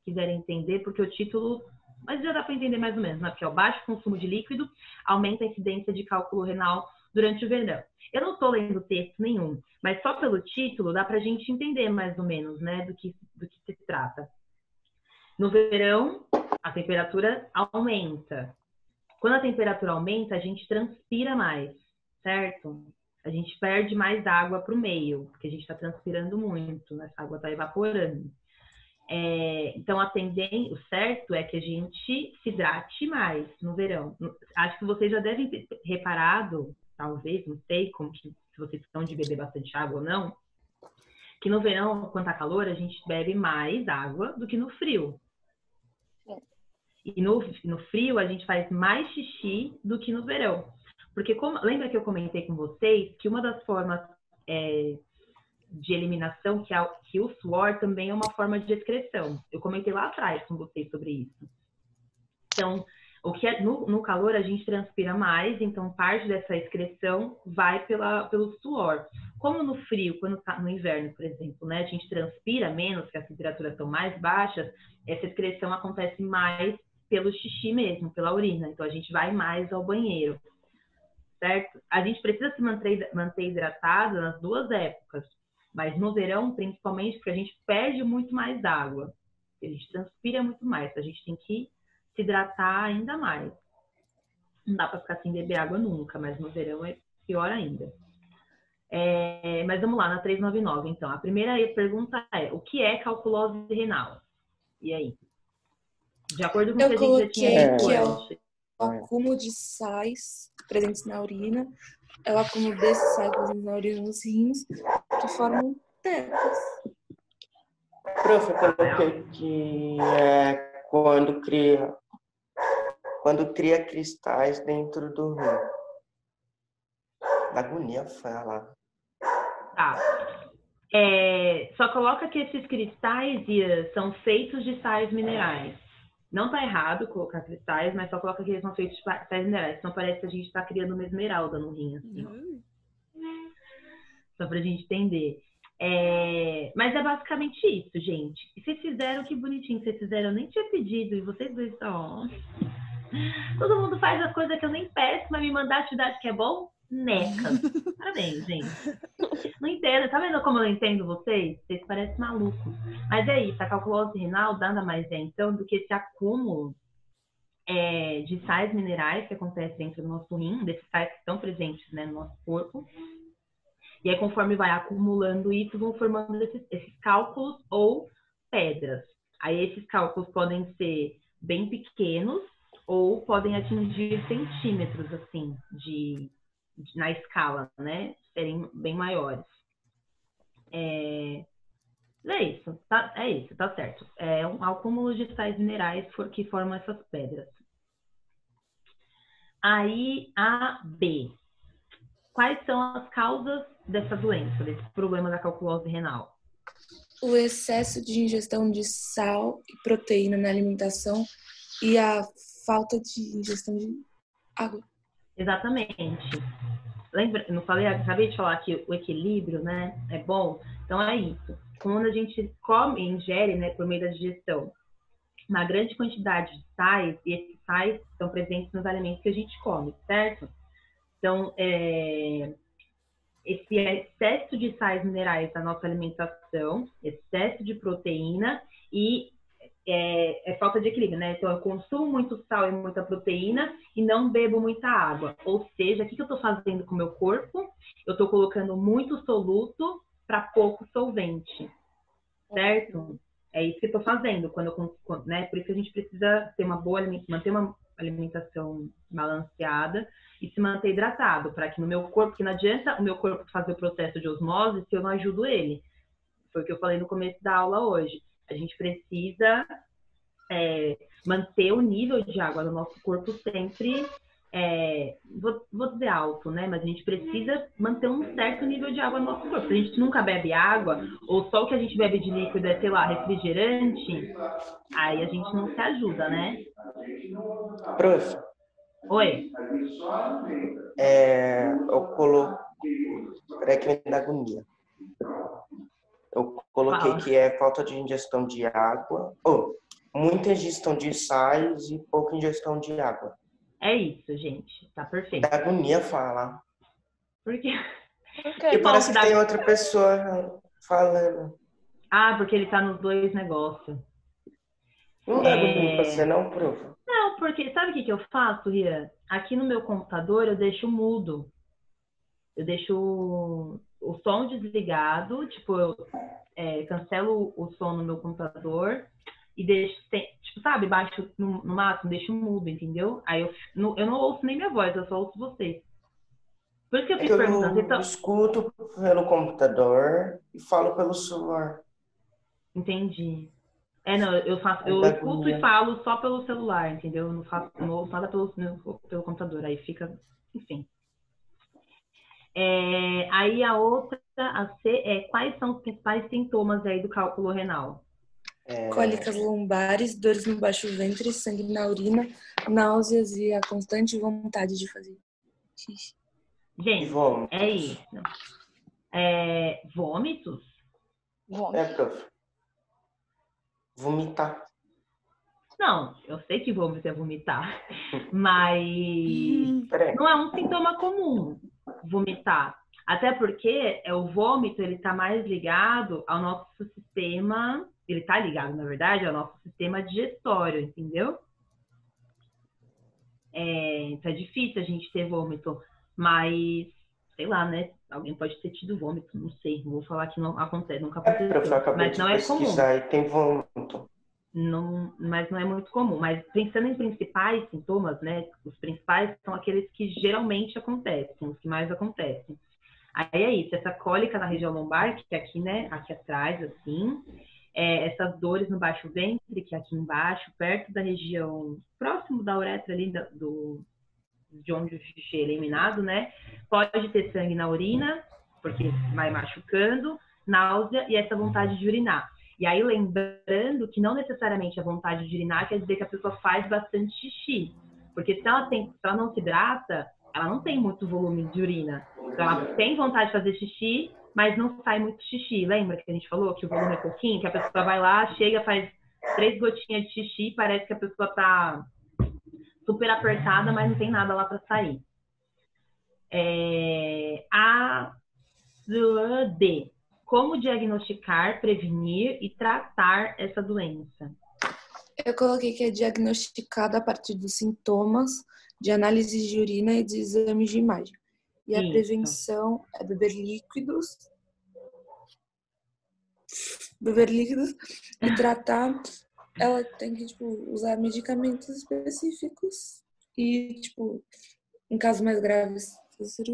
quiserem entender, porque o título... Mas já dá pra entender mais ou menos, né? Porque o baixo consumo de líquido aumenta a incidência de cálculo renal durante o verão. Eu não tô lendo texto nenhum, mas só pelo título dá pra gente entender mais ou menos, né, do que se trata. No verão, a temperatura aumenta. Quando a temperatura aumenta, a gente transpira mais, certo? A gente perde mais água para o meio, porque a gente está transpirando muito, né? Essa água está evaporando. Então, o certo é que a gente se hidrate mais no verão. Acho que vocês já devem ter reparado, talvez, não sei como que, se vocês estão de beber bastante água ou não, que no verão, quando tá calor, a gente bebe mais água do que no frio. E no frio, a gente faz mais xixi do que no verão. Porque, lembra que eu comentei com vocês que uma das formas de eliminação, que o suor também é uma forma de excreção. Eu comentei lá atrás com vocês sobre isso. Então, no calor a gente transpira mais, então parte dessa excreção vai pelo suor. Como no frio, quando tá no inverno, por exemplo, né, a gente transpira menos, que as temperaturas estão mais baixas, essa excreção acontece mais pelo xixi mesmo, pela urina. Então a gente vai mais ao banheiro, certo? A gente precisa se manter hidratado nas duas épocas. Mas no verão, principalmente, porque a gente perde muito mais água. A gente transpira muito mais. A gente tem que se hidratar ainda mais. Não dá para ficar sem beber água nunca, mas no verão é pior ainda. Mas vamos lá, na 399, então. A primeira pergunta é, o que é calculose renal? E aí? De acordo com o que a gente já tinha dito antes. O acúmulo de sais presentes na urina, é o acúmulo desses sais presentes na urina nos rins, que formam tecas. Prof, eu coloquei que é quando cria cristais dentro do rim. Da agonia fala. Tá. Só coloca que esses cristais, Ian, são feitos de sais minerais. Não tá errado colocar cristais, mas só coloca que eles são feitos de sais minerais. Senão parece que a gente tá criando uma esmeralda no rim, assim, ó. Só pra gente entender. Mas é basicamente isso, gente. E vocês fizeram, que bonitinho vocês fizeram. Eu nem tinha pedido, e vocês dois estão... Todo mundo faz as coisas que eu nem peço, mas me mandar atividade que é bom? Necas. Parabéns, gente. Não entendo. Tá vendo como eu não entendo vocês? Vocês parecem malucos. Mas é isso. A calculose renal nada mais então do que esse acúmulo de sais minerais que acontece dentro do nosso rim, desses sais que estão presentes, né, no nosso corpo. E aí, conforme vai acumulando isso, vão formando esses cálculos ou pedras. Aí, esses cálculos podem ser bem pequenos ou podem atingir centímetros, assim, na escala, né? Serem bem maiores. É isso, tá certo. É um acúmulo de sais minerais que formam essas pedras. Aí, a B. Quais são as causas dessa doença, desse problema da calculose renal? O excesso de ingestão de sal e proteína na alimentação e a falta de ingestão de água. Exatamente. Lembra, não falei, acabei de falar que o equilíbrio, né, é bom? Então é isso. Quando a gente come e ingere, né, por meio da digestão, uma grande quantidade de sais, e esses sais estão presentes nos alimentos que a gente come, certo? Então, esse excesso de sais minerais da nossa alimentação, excesso de proteína e falta de equilíbrio, né? Então, eu consumo muito sal e muita proteína e não bebo muita água. Ou seja, o que eu estou fazendo com o meu corpo? Eu estou colocando muito soluto para pouco solvente, certo? É isso que eu estou fazendo. Né? Por isso que a gente precisa ter manter uma alimentação balanceada e se manter hidratado, para que no meu corpo, porque não adianta o meu corpo fazer o processo de osmose se eu não ajudo ele. Foi o que eu falei no começo da aula hoje. A gente precisa manter o nível de água do nosso corpo sempre, vou dizer alto, né? Mas a gente precisa manter um certo nível de água no nosso corpo. Se a gente nunca bebe água, ou só o que a gente bebe de líquido é, sei lá, refrigerante, aí a gente não se ajuda, né? Prof, Oi? eu coloquei... Peraí que me dá agonia. Eu coloquei que é falta de ingestão de água, muita ingestão de sais e pouca ingestão de água. É isso, gente. Tá perfeito. Da agonia fala. Por quê? Porque parece que tem outra pessoa falando. Porque ele tá nos dois negócios. Não dá agonia pra você não, prof? Não, porque sabe o que que eu faço, Rian? Aqui no meu computador eu deixo mudo. Eu deixo o som desligado, tipo, eu cancelo o som no meu computador e deixo, tipo, sabe, baixo no máximo, deixo mudo, entendeu? Aí eu não ouço nem minha voz, eu só ouço vocês. Por isso que eu É que fico perguntando, vocês eu estão... escuto pelo computador e falo pelo celular. Entendi. Não, Aí eu dá escuto e agonia. falo só pelo celular, entendeu? Eu não ouço nada pelo computador, aí fica, enfim. Aí a outra, a C, quais são os principais sintomas aí do cálculo renal? Cólicas lombares, dores no baixo ventre, sangue na urina, náuseas e a constante vontade de fazer xixi. E Gente, vômitos. é isso. Vômitos? Prof. Vomitar. Não, eu sei que vômito é vomitar, mas Peraí. não é um sintoma comum vomitar. Até porque o vômito, ele tá mais ligado ao nosso sistema, ele tá ligado, na verdade, ao nosso sistema digestório, entendeu? Então é difícil a gente ter vômito, mas, sei lá, né? Alguém pode ter tido vômito, não sei, não vou falar que não acontece, nunca Prof, eu aconteceu, acabei mas de não é comum. pesquisar e tem vômito. Não, mas não é muito comum. Mas pensando em principais sintomas, né? Os principais são aqueles que geralmente acontecem, os que mais acontecem. Aí é isso, essa cólica na região lombar, que é aqui, né? Aqui atrás, assim. Essas dores no baixo ventre, que é aqui embaixo, perto da região, próximo da uretra ali, de onde o xixi é eliminado, né? Pode ter sangue na urina, porque vai machucando, náusea e essa vontade de urinar. E aí, lembrando que não necessariamente a vontade de urinar quer dizer que a pessoa faz bastante xixi. Porque se ela não se hidrata, ela não tem muito volume de urina. Então, ela tem vontade de fazer xixi, mas não sai muito xixi. Lembra que a gente falou que o volume é pouquinho? Que a pessoa vai lá, chega, faz 3 gotinhas de xixi, parece que a pessoa tá super apertada, mas não tem nada lá para sair. A D. Como diagnosticar, prevenir e tratar essa doença? Eu coloquei que é diagnosticado a partir dos sintomas, de análise de urina e de exames de imagem. E a prevenção é beber líquidos e tratar. Ela tem que usar medicamentos específicos e, em casos mais graves,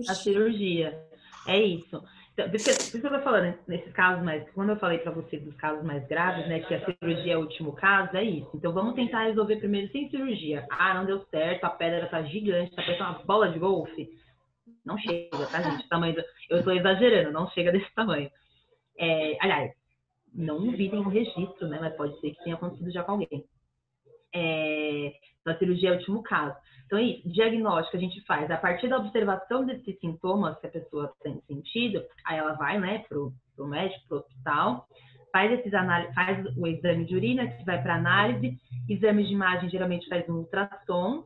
a cirurgia. É isso. Então, por isso que eu tô falando, nesses casos mais... Quando eu falei para você dos casos mais graves, né, que a cirurgia é o último caso, é isso. Então, vamos tentar resolver primeiro sem cirurgia. Não deu certo, a pedra tá gigante, tá parecendo uma bola de golfe. Não chega, tá, gente? O tamanho eu tô exagerando, não chega desse tamanho. Aliás, não vi nenhum registro, né, mas pode ser que tenha acontecido já com alguém. Então, a cirurgia é o último caso. Então, é isso. Diagnóstico a gente faz a partir da observação desses sintomas que a pessoa tem sentido, aí ela vai, né, pro médico, pro hospital, faz o exame de urina, que vai para análise, exames de imagem geralmente faz um ultrassom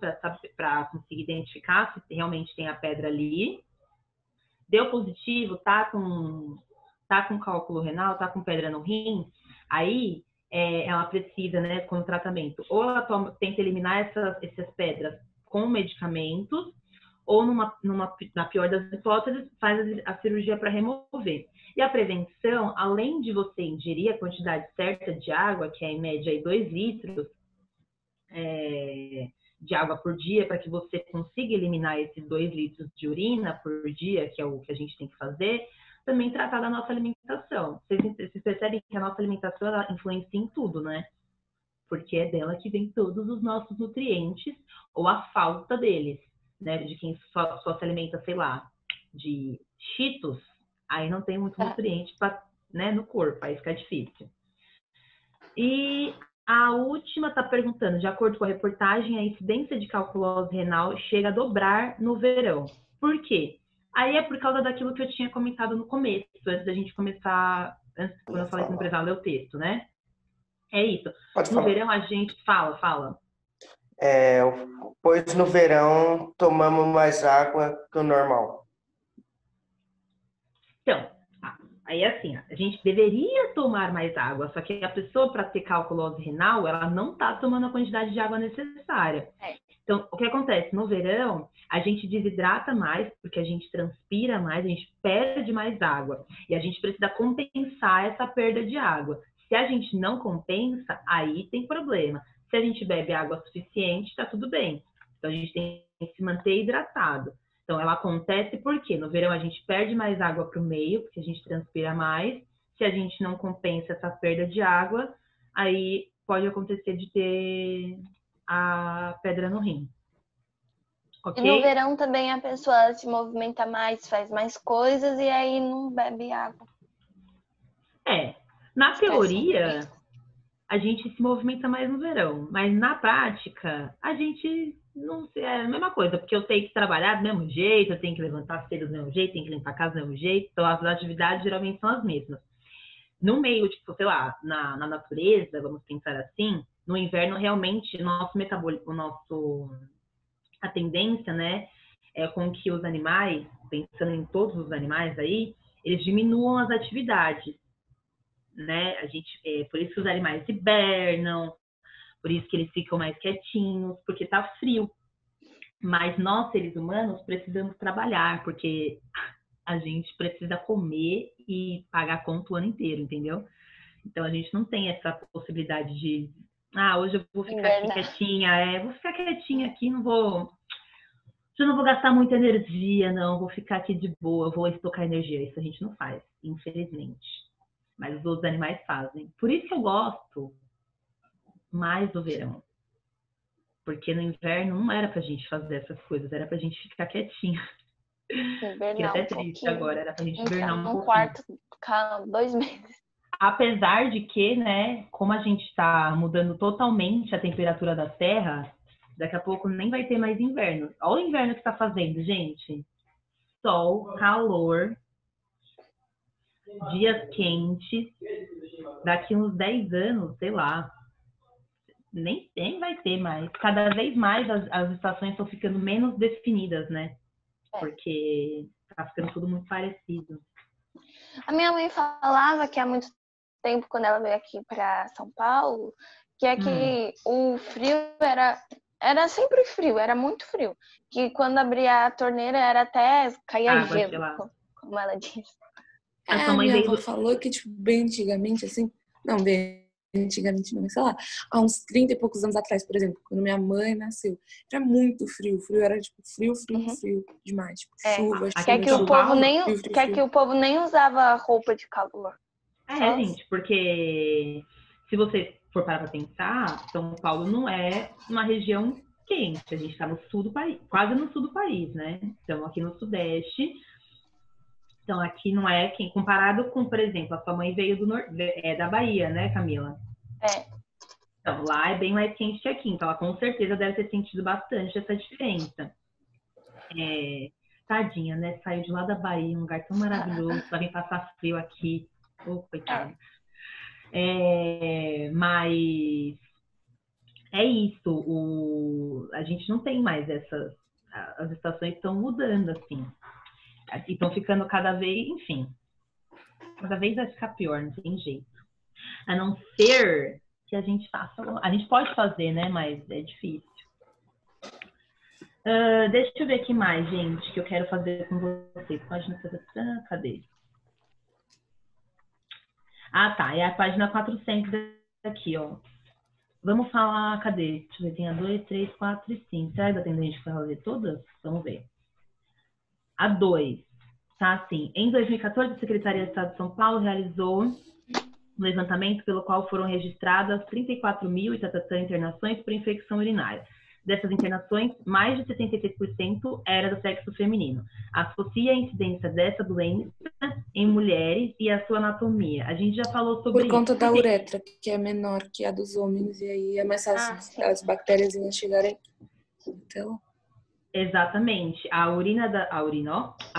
para conseguir identificar se realmente tem a pedra ali. Deu positivo, tá com cálculo renal, tá com pedra no rim, aí ela precisa, né, com o tratamento, ou ela tenta eliminar essas pedras com medicamentos, ou na pior das hipóteses, faz a cirurgia para remover. E a prevenção, além de você ingerir a quantidade certa de água, que é em média aí 2 litros de água por dia, para que você consiga eliminar esses 2 litros de urina por dia, que é o que a gente tem que fazer, também tratar da nossa alimentação. Vocês percebem que a nossa alimentação ela influencia em tudo, né? Porque é dela que vem todos os nossos nutrientes, ou a falta deles, né? De quem só se alimenta, sei lá, de Cheetos, aí não tem muito nutriente né, no corpo, aí fica difícil. E a última está perguntando, de acordo com a reportagem, a incidência de calculose renal chega a dobrar no verão. Por quê? Aí é por causa daquilo que eu tinha comentado no começo, antes da gente começar, quando eu falei que não precisava ler o texto, né? É isso. No verão a gente... Fala. Pois no verão tomamos mais água que o normal. Então, Aí, assim, a gente deveria tomar mais água, só que a pessoa, para ter calculose renal, ela não está tomando a quantidade de água necessária. Então, o que acontece? No verão, a gente desidrata mais, porque a gente transpira mais, a gente perde mais água. E a gente precisa compensar essa perda de água. Se a gente não compensa, aí tem problema. Se a gente bebe água suficiente, tá tudo bem. Então, a gente tem que se manter hidratado. Então, ela acontece porque no verão a gente perde mais água para o meio, porque a gente transpira mais. Se a gente não compensa essa perda de água, aí pode acontecer de ter a pedra no rim. Okay? E no verão também a pessoa se movimenta mais, faz mais coisas e aí não bebe água. Na teoria, a gente se movimenta mais no verão, mas na prática, a gente não sei, é a mesma coisa, porque eu tenho que trabalhar do mesmo jeito, eu tenho que levantar cedo do mesmo jeito, tenho que limpar a casa do mesmo jeito, então as atividades geralmente são as mesmas. No meio, tipo, sei lá, na natureza, vamos pensar assim, no inverno realmente a tendência, né, é com que os animais, pensando em todos os animais aí, eles diminuam as atividades, né? Por isso que os animais hibernam, por isso que eles ficam mais quietinhos, porque tá frio. Mas nós, seres humanos, precisamos trabalhar, porque a gente precisa comer e pagar a conta o ano inteiro, entendeu? Então a gente não tem essa possibilidade de hoje eu vou ficar aqui quietinha, vou ficar quietinha aqui, eu não vou gastar muita energia, não, vou ficar aqui de boa, vou estocar energia. Isso a gente não faz, infelizmente. Mas os outros animais fazem. Por isso que eu gosto mais do verão. Porque no inverno não era pra gente fazer essas coisas, era pra gente ficar quietinha. Fiquei até triste agora, era pra gente hibernar um pouquinho. Quarto, ficar 2 meses. Apesar de que, né, como a gente tá mudando totalmente a temperatura da Terra, daqui a pouco nem vai ter mais inverno. Olha o inverno que tá fazendo, gente. Sol, calor, dias quentes. Daqui uns 10 anos, sei lá, nem vai ter mais. Cada vez mais as estações estão ficando menos definidas, né? Porque tá ficando tudo muito parecido. A minha mãe falava que há muito tempo, quando ela veio aqui para São Paulo, que o frio era sempre frio, era muito frio. Que quando abria a torneira era até caía gelo, como ela disse. A minha avó falou que, tipo, bem antigamente, assim, não, bem antigamente não, mas sei lá, há uns 30 e poucos anos atrás, por exemplo, quando minha mãe nasceu, era muito frio, o frio era, tipo, frio demais, tipo, chuva, que o povo nem usava roupa de calor. Gente, porque se você for parar pra pensar, São Paulo não é uma região quente, a gente tá no sul do país, quase no sul do país, né? Então, aqui no sudeste. Então, aqui não é quem comparado com, por exemplo, a sua mãe veio da Bahia, né, Camila? Então, lá é bem mais quente que aqui. Então, ela com certeza deve ter sentido bastante essa diferença. Tadinha, né? Saiu de lá da Bahia, um lugar tão maravilhoso, pra vir passar frio aqui. Coitada. Mas é isso. A gente não tem mais as estações estão mudando, assim. E estão ficando cada vez vai ficar pior, não tem jeito. A não ser que a gente faça. A gente pode fazer, né? Mas é difícil. Deixa eu ver aqui mais, gente, que eu quero fazer com vocês. Página. Cadê? Tá. É a página 400 aqui, ó. Vamos falar. Cadê? Deixa eu ver. Tem a 2, 3, 4 e 5. Será que dá tempo de fazer todas? Vamos ver. A 2. Tá assim. Em 2014, a Secretaria de Estado de São Paulo realizou um levantamento pelo qual foram registradas 34.000 internações por infecção urinária. Dessas internações, mais de 66% era do sexo feminino. Associa a incidência dessa doença em mulheres e a sua anatomia. A gente já falou sobre isso. Por conta da uretra, que é menor que a dos homens, e aí é mais fácil as bactérias chegarem. Então... Exatamente. A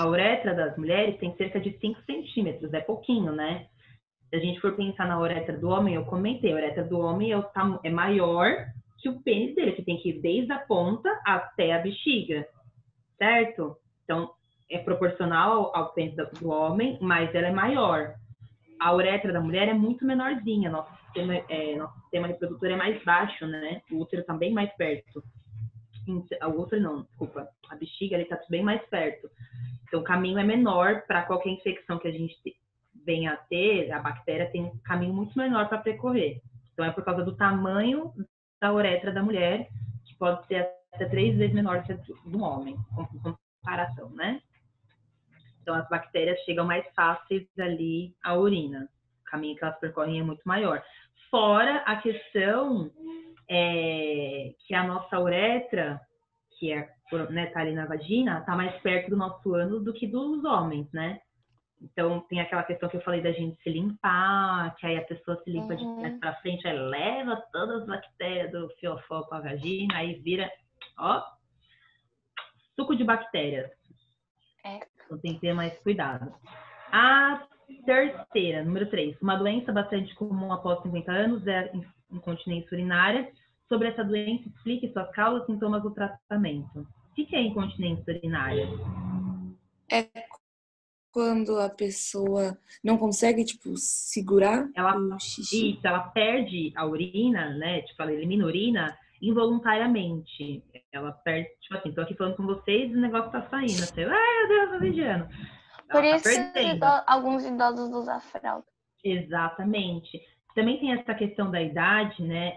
uretra das mulheres tem cerca de 5 centímetros. É pouquinho, né? Se a gente for pensar na uretra do homem, eu comentei, a uretra do homem é maior que o pênis dele, que tem que ir desde a ponta até a bexiga, certo? Então, é proporcional ao pênis do homem, mas ela é maior. a uretra da mulher é muito menorzinha, nosso sistema reprodutor é mais baixo, né? O útero tá bem mais perto. O útero não, desculpa. A bexiga ele tá bem mais perto. Então, o caminho é menor para qualquer infecção que a gente venha a ter, a bactéria tem um caminho muito menor para percorrer. Então, é por causa do tamanho da uretra da mulher, que pode ser até 3 vezes menor que a do homem, com comparação, né? Então, as bactérias chegam mais fáceis ali à urina. O caminho que elas percorrem é muito maior. Fora a questão que a nossa uretra, que tá ali na vagina, tá mais perto do nosso ânus do que dos homens, né? Então, tem aquela questão que eu falei da gente se limpar, que aí a pessoa se limpa de trás pra frente, aí leva todas as bactérias do fiofó pra vagina, aí vira, ó, suco de bactérias. Então, tem que ter mais cuidado. A terceira, número 3, uma doença bastante comum após 50 anos é a incontinência urinária. Sobre essa doença, explique suas causas, sintomas do tratamento. O que é incontinência urinária? É quando a pessoa não consegue, tipo, segurar o xixi. Isso, ela perde a urina, né? Tipo, ela elimina a urina involuntariamente. Ela perde, tipo assim, tô aqui falando com vocês e o negócio tá saindo. Assim, ai, meu Deus, tô vigiando. Por isso, alguns idosos usam fralda. Exatamente. Também tem essa questão da idade, né?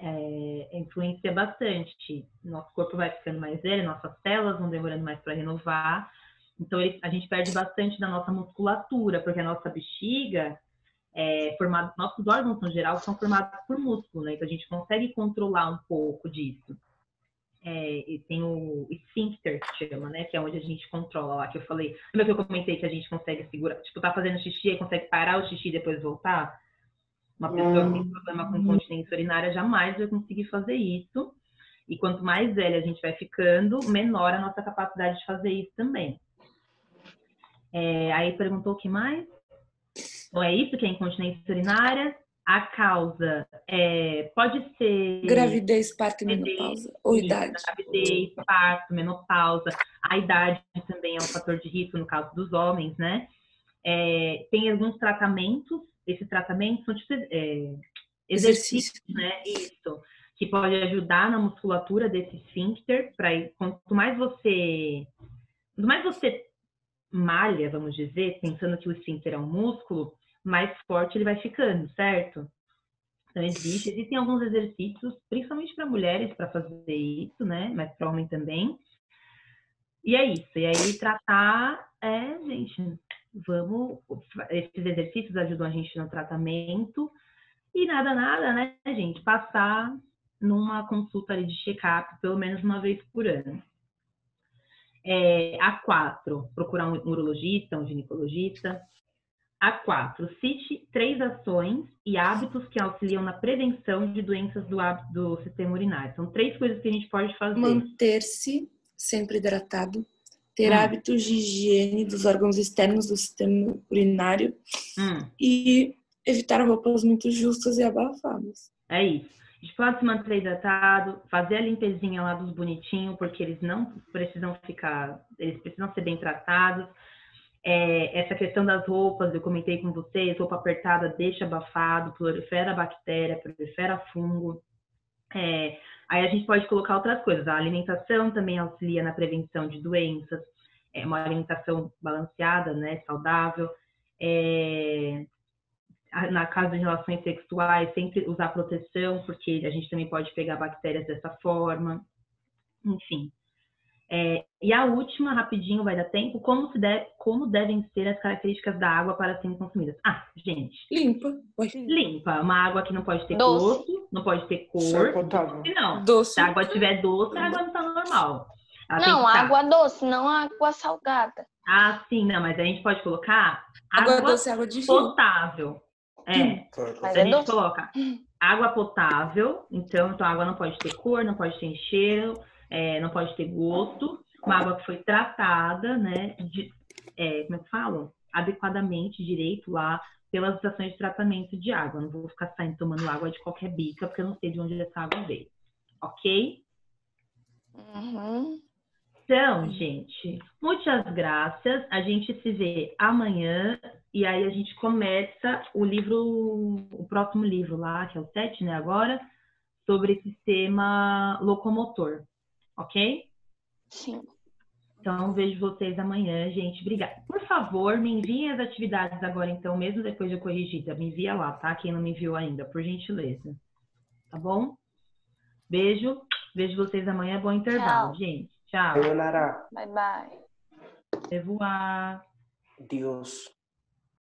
Influencia bastante. Nosso corpo vai ficando mais velho, nossas células vão demorando mais para renovar. Então, a gente perde bastante da nossa musculatura, porque a nossa bexiga nossos órgãos, no geral, são formados por músculo, né? Então, a gente consegue controlar um pouco disso. E tem o esfíncter, que chama, né? Que é onde a gente controla lá, que eu falei. Lembra que eu comentei que a gente consegue segurar? Tipo, tá fazendo xixi e consegue parar o xixi e depois voltar? Uma pessoa que tem problema com incontinência urinária jamais vai conseguir fazer isso. E quanto mais velha a gente vai ficando, menor a nossa capacidade de fazer isso também. Aí perguntou o que mais? Então, é isso que é incontinência urinária. A causa pode ser... Gravidez, parto e menopausa. Ou idade. Gravidez, parto, menopausa. A idade também é um fator de risco no caso dos homens, né? Tem alguns tratamentos. Esses tratamentos são tipo exercícios, né? Isso. Que pode ajudar na musculatura desse esfíncter. Quanto mais você malha, vamos dizer, pensando que o esfíncter é um músculo, mais forte ele vai ficando, certo? Então, existem alguns exercícios, principalmente para mulheres, para fazer isso, né? Mas para homem também. E é isso. E aí, tratar gente, esses exercícios ajudam a gente no tratamento. E nada, né, gente? Passar numa consulta ali de check-up pelo menos uma vez por ano. A4, procurar um urologista, um ginecologista. A4, cite 3 ações e hábitos que auxiliam na prevenção de doenças do sistema urinário. São 3 coisas que a gente pode fazer. Manter-se sempre hidratado, ter hábitos de higiene dos órgãos externos do sistema urinário e evitar roupas muito justas e abafadas. É isso. A gente pode se manter hidratado, fazer a limpezinha lá dos bonitinhos, porque eles não precisam eles precisam ser bem tratados. Essa questão das roupas, eu comentei com vocês, roupa apertada deixa abafado, prolifera bactéria, prolifera fungo. Aí a gente pode colocar outras coisas. A alimentação também auxilia na prevenção de doenças. Uma alimentação balanceada, né, saudável. Na caso de relações sexuais, sempre usar proteção, porque a gente também pode pegar bactérias dessa forma. Enfim. E a última, rapidinho, vai dar tempo, como devem ser as características da água para serem consumidas. Gente. Limpa. Uma água que não pode ter gosto, não pode ter cor. Não. Doce. Se a água tiver doce, a água não está normal. Não, água doce, não água salgada. Ah, sim, não, mas a gente pode colocar água doce, água de potável. Mas a gente coloca água potável, então a água não pode ter cor, não pode ter cheiro, não pode ter gosto. Uma água que foi tratada, né, como é que fala? Adequadamente, direito lá, pelas estações de tratamento de água. Não vou ficar saindo tomando água de qualquer bica, porque eu não sei de onde essa água veio. Ok? Então, gente, muitas graças. A gente se vê amanhã E aí a gente começa o próximo livro lá, que é o 7, né, agora, sobre sistema locomotor, ok? Sim. Então, vejo vocês amanhã, gente. Obrigada. Por favor, me enviem as atividades agora, então, mesmo depois de eu corrigida. Me envia lá, tá? Quem não me enviou ainda, por gentileza. Tá bom? Beijo. Vejo vocês amanhã. Bom intervalo, Tchau. gente. Tchau. Sayonara. Bye, bye. Au revoir. Deus.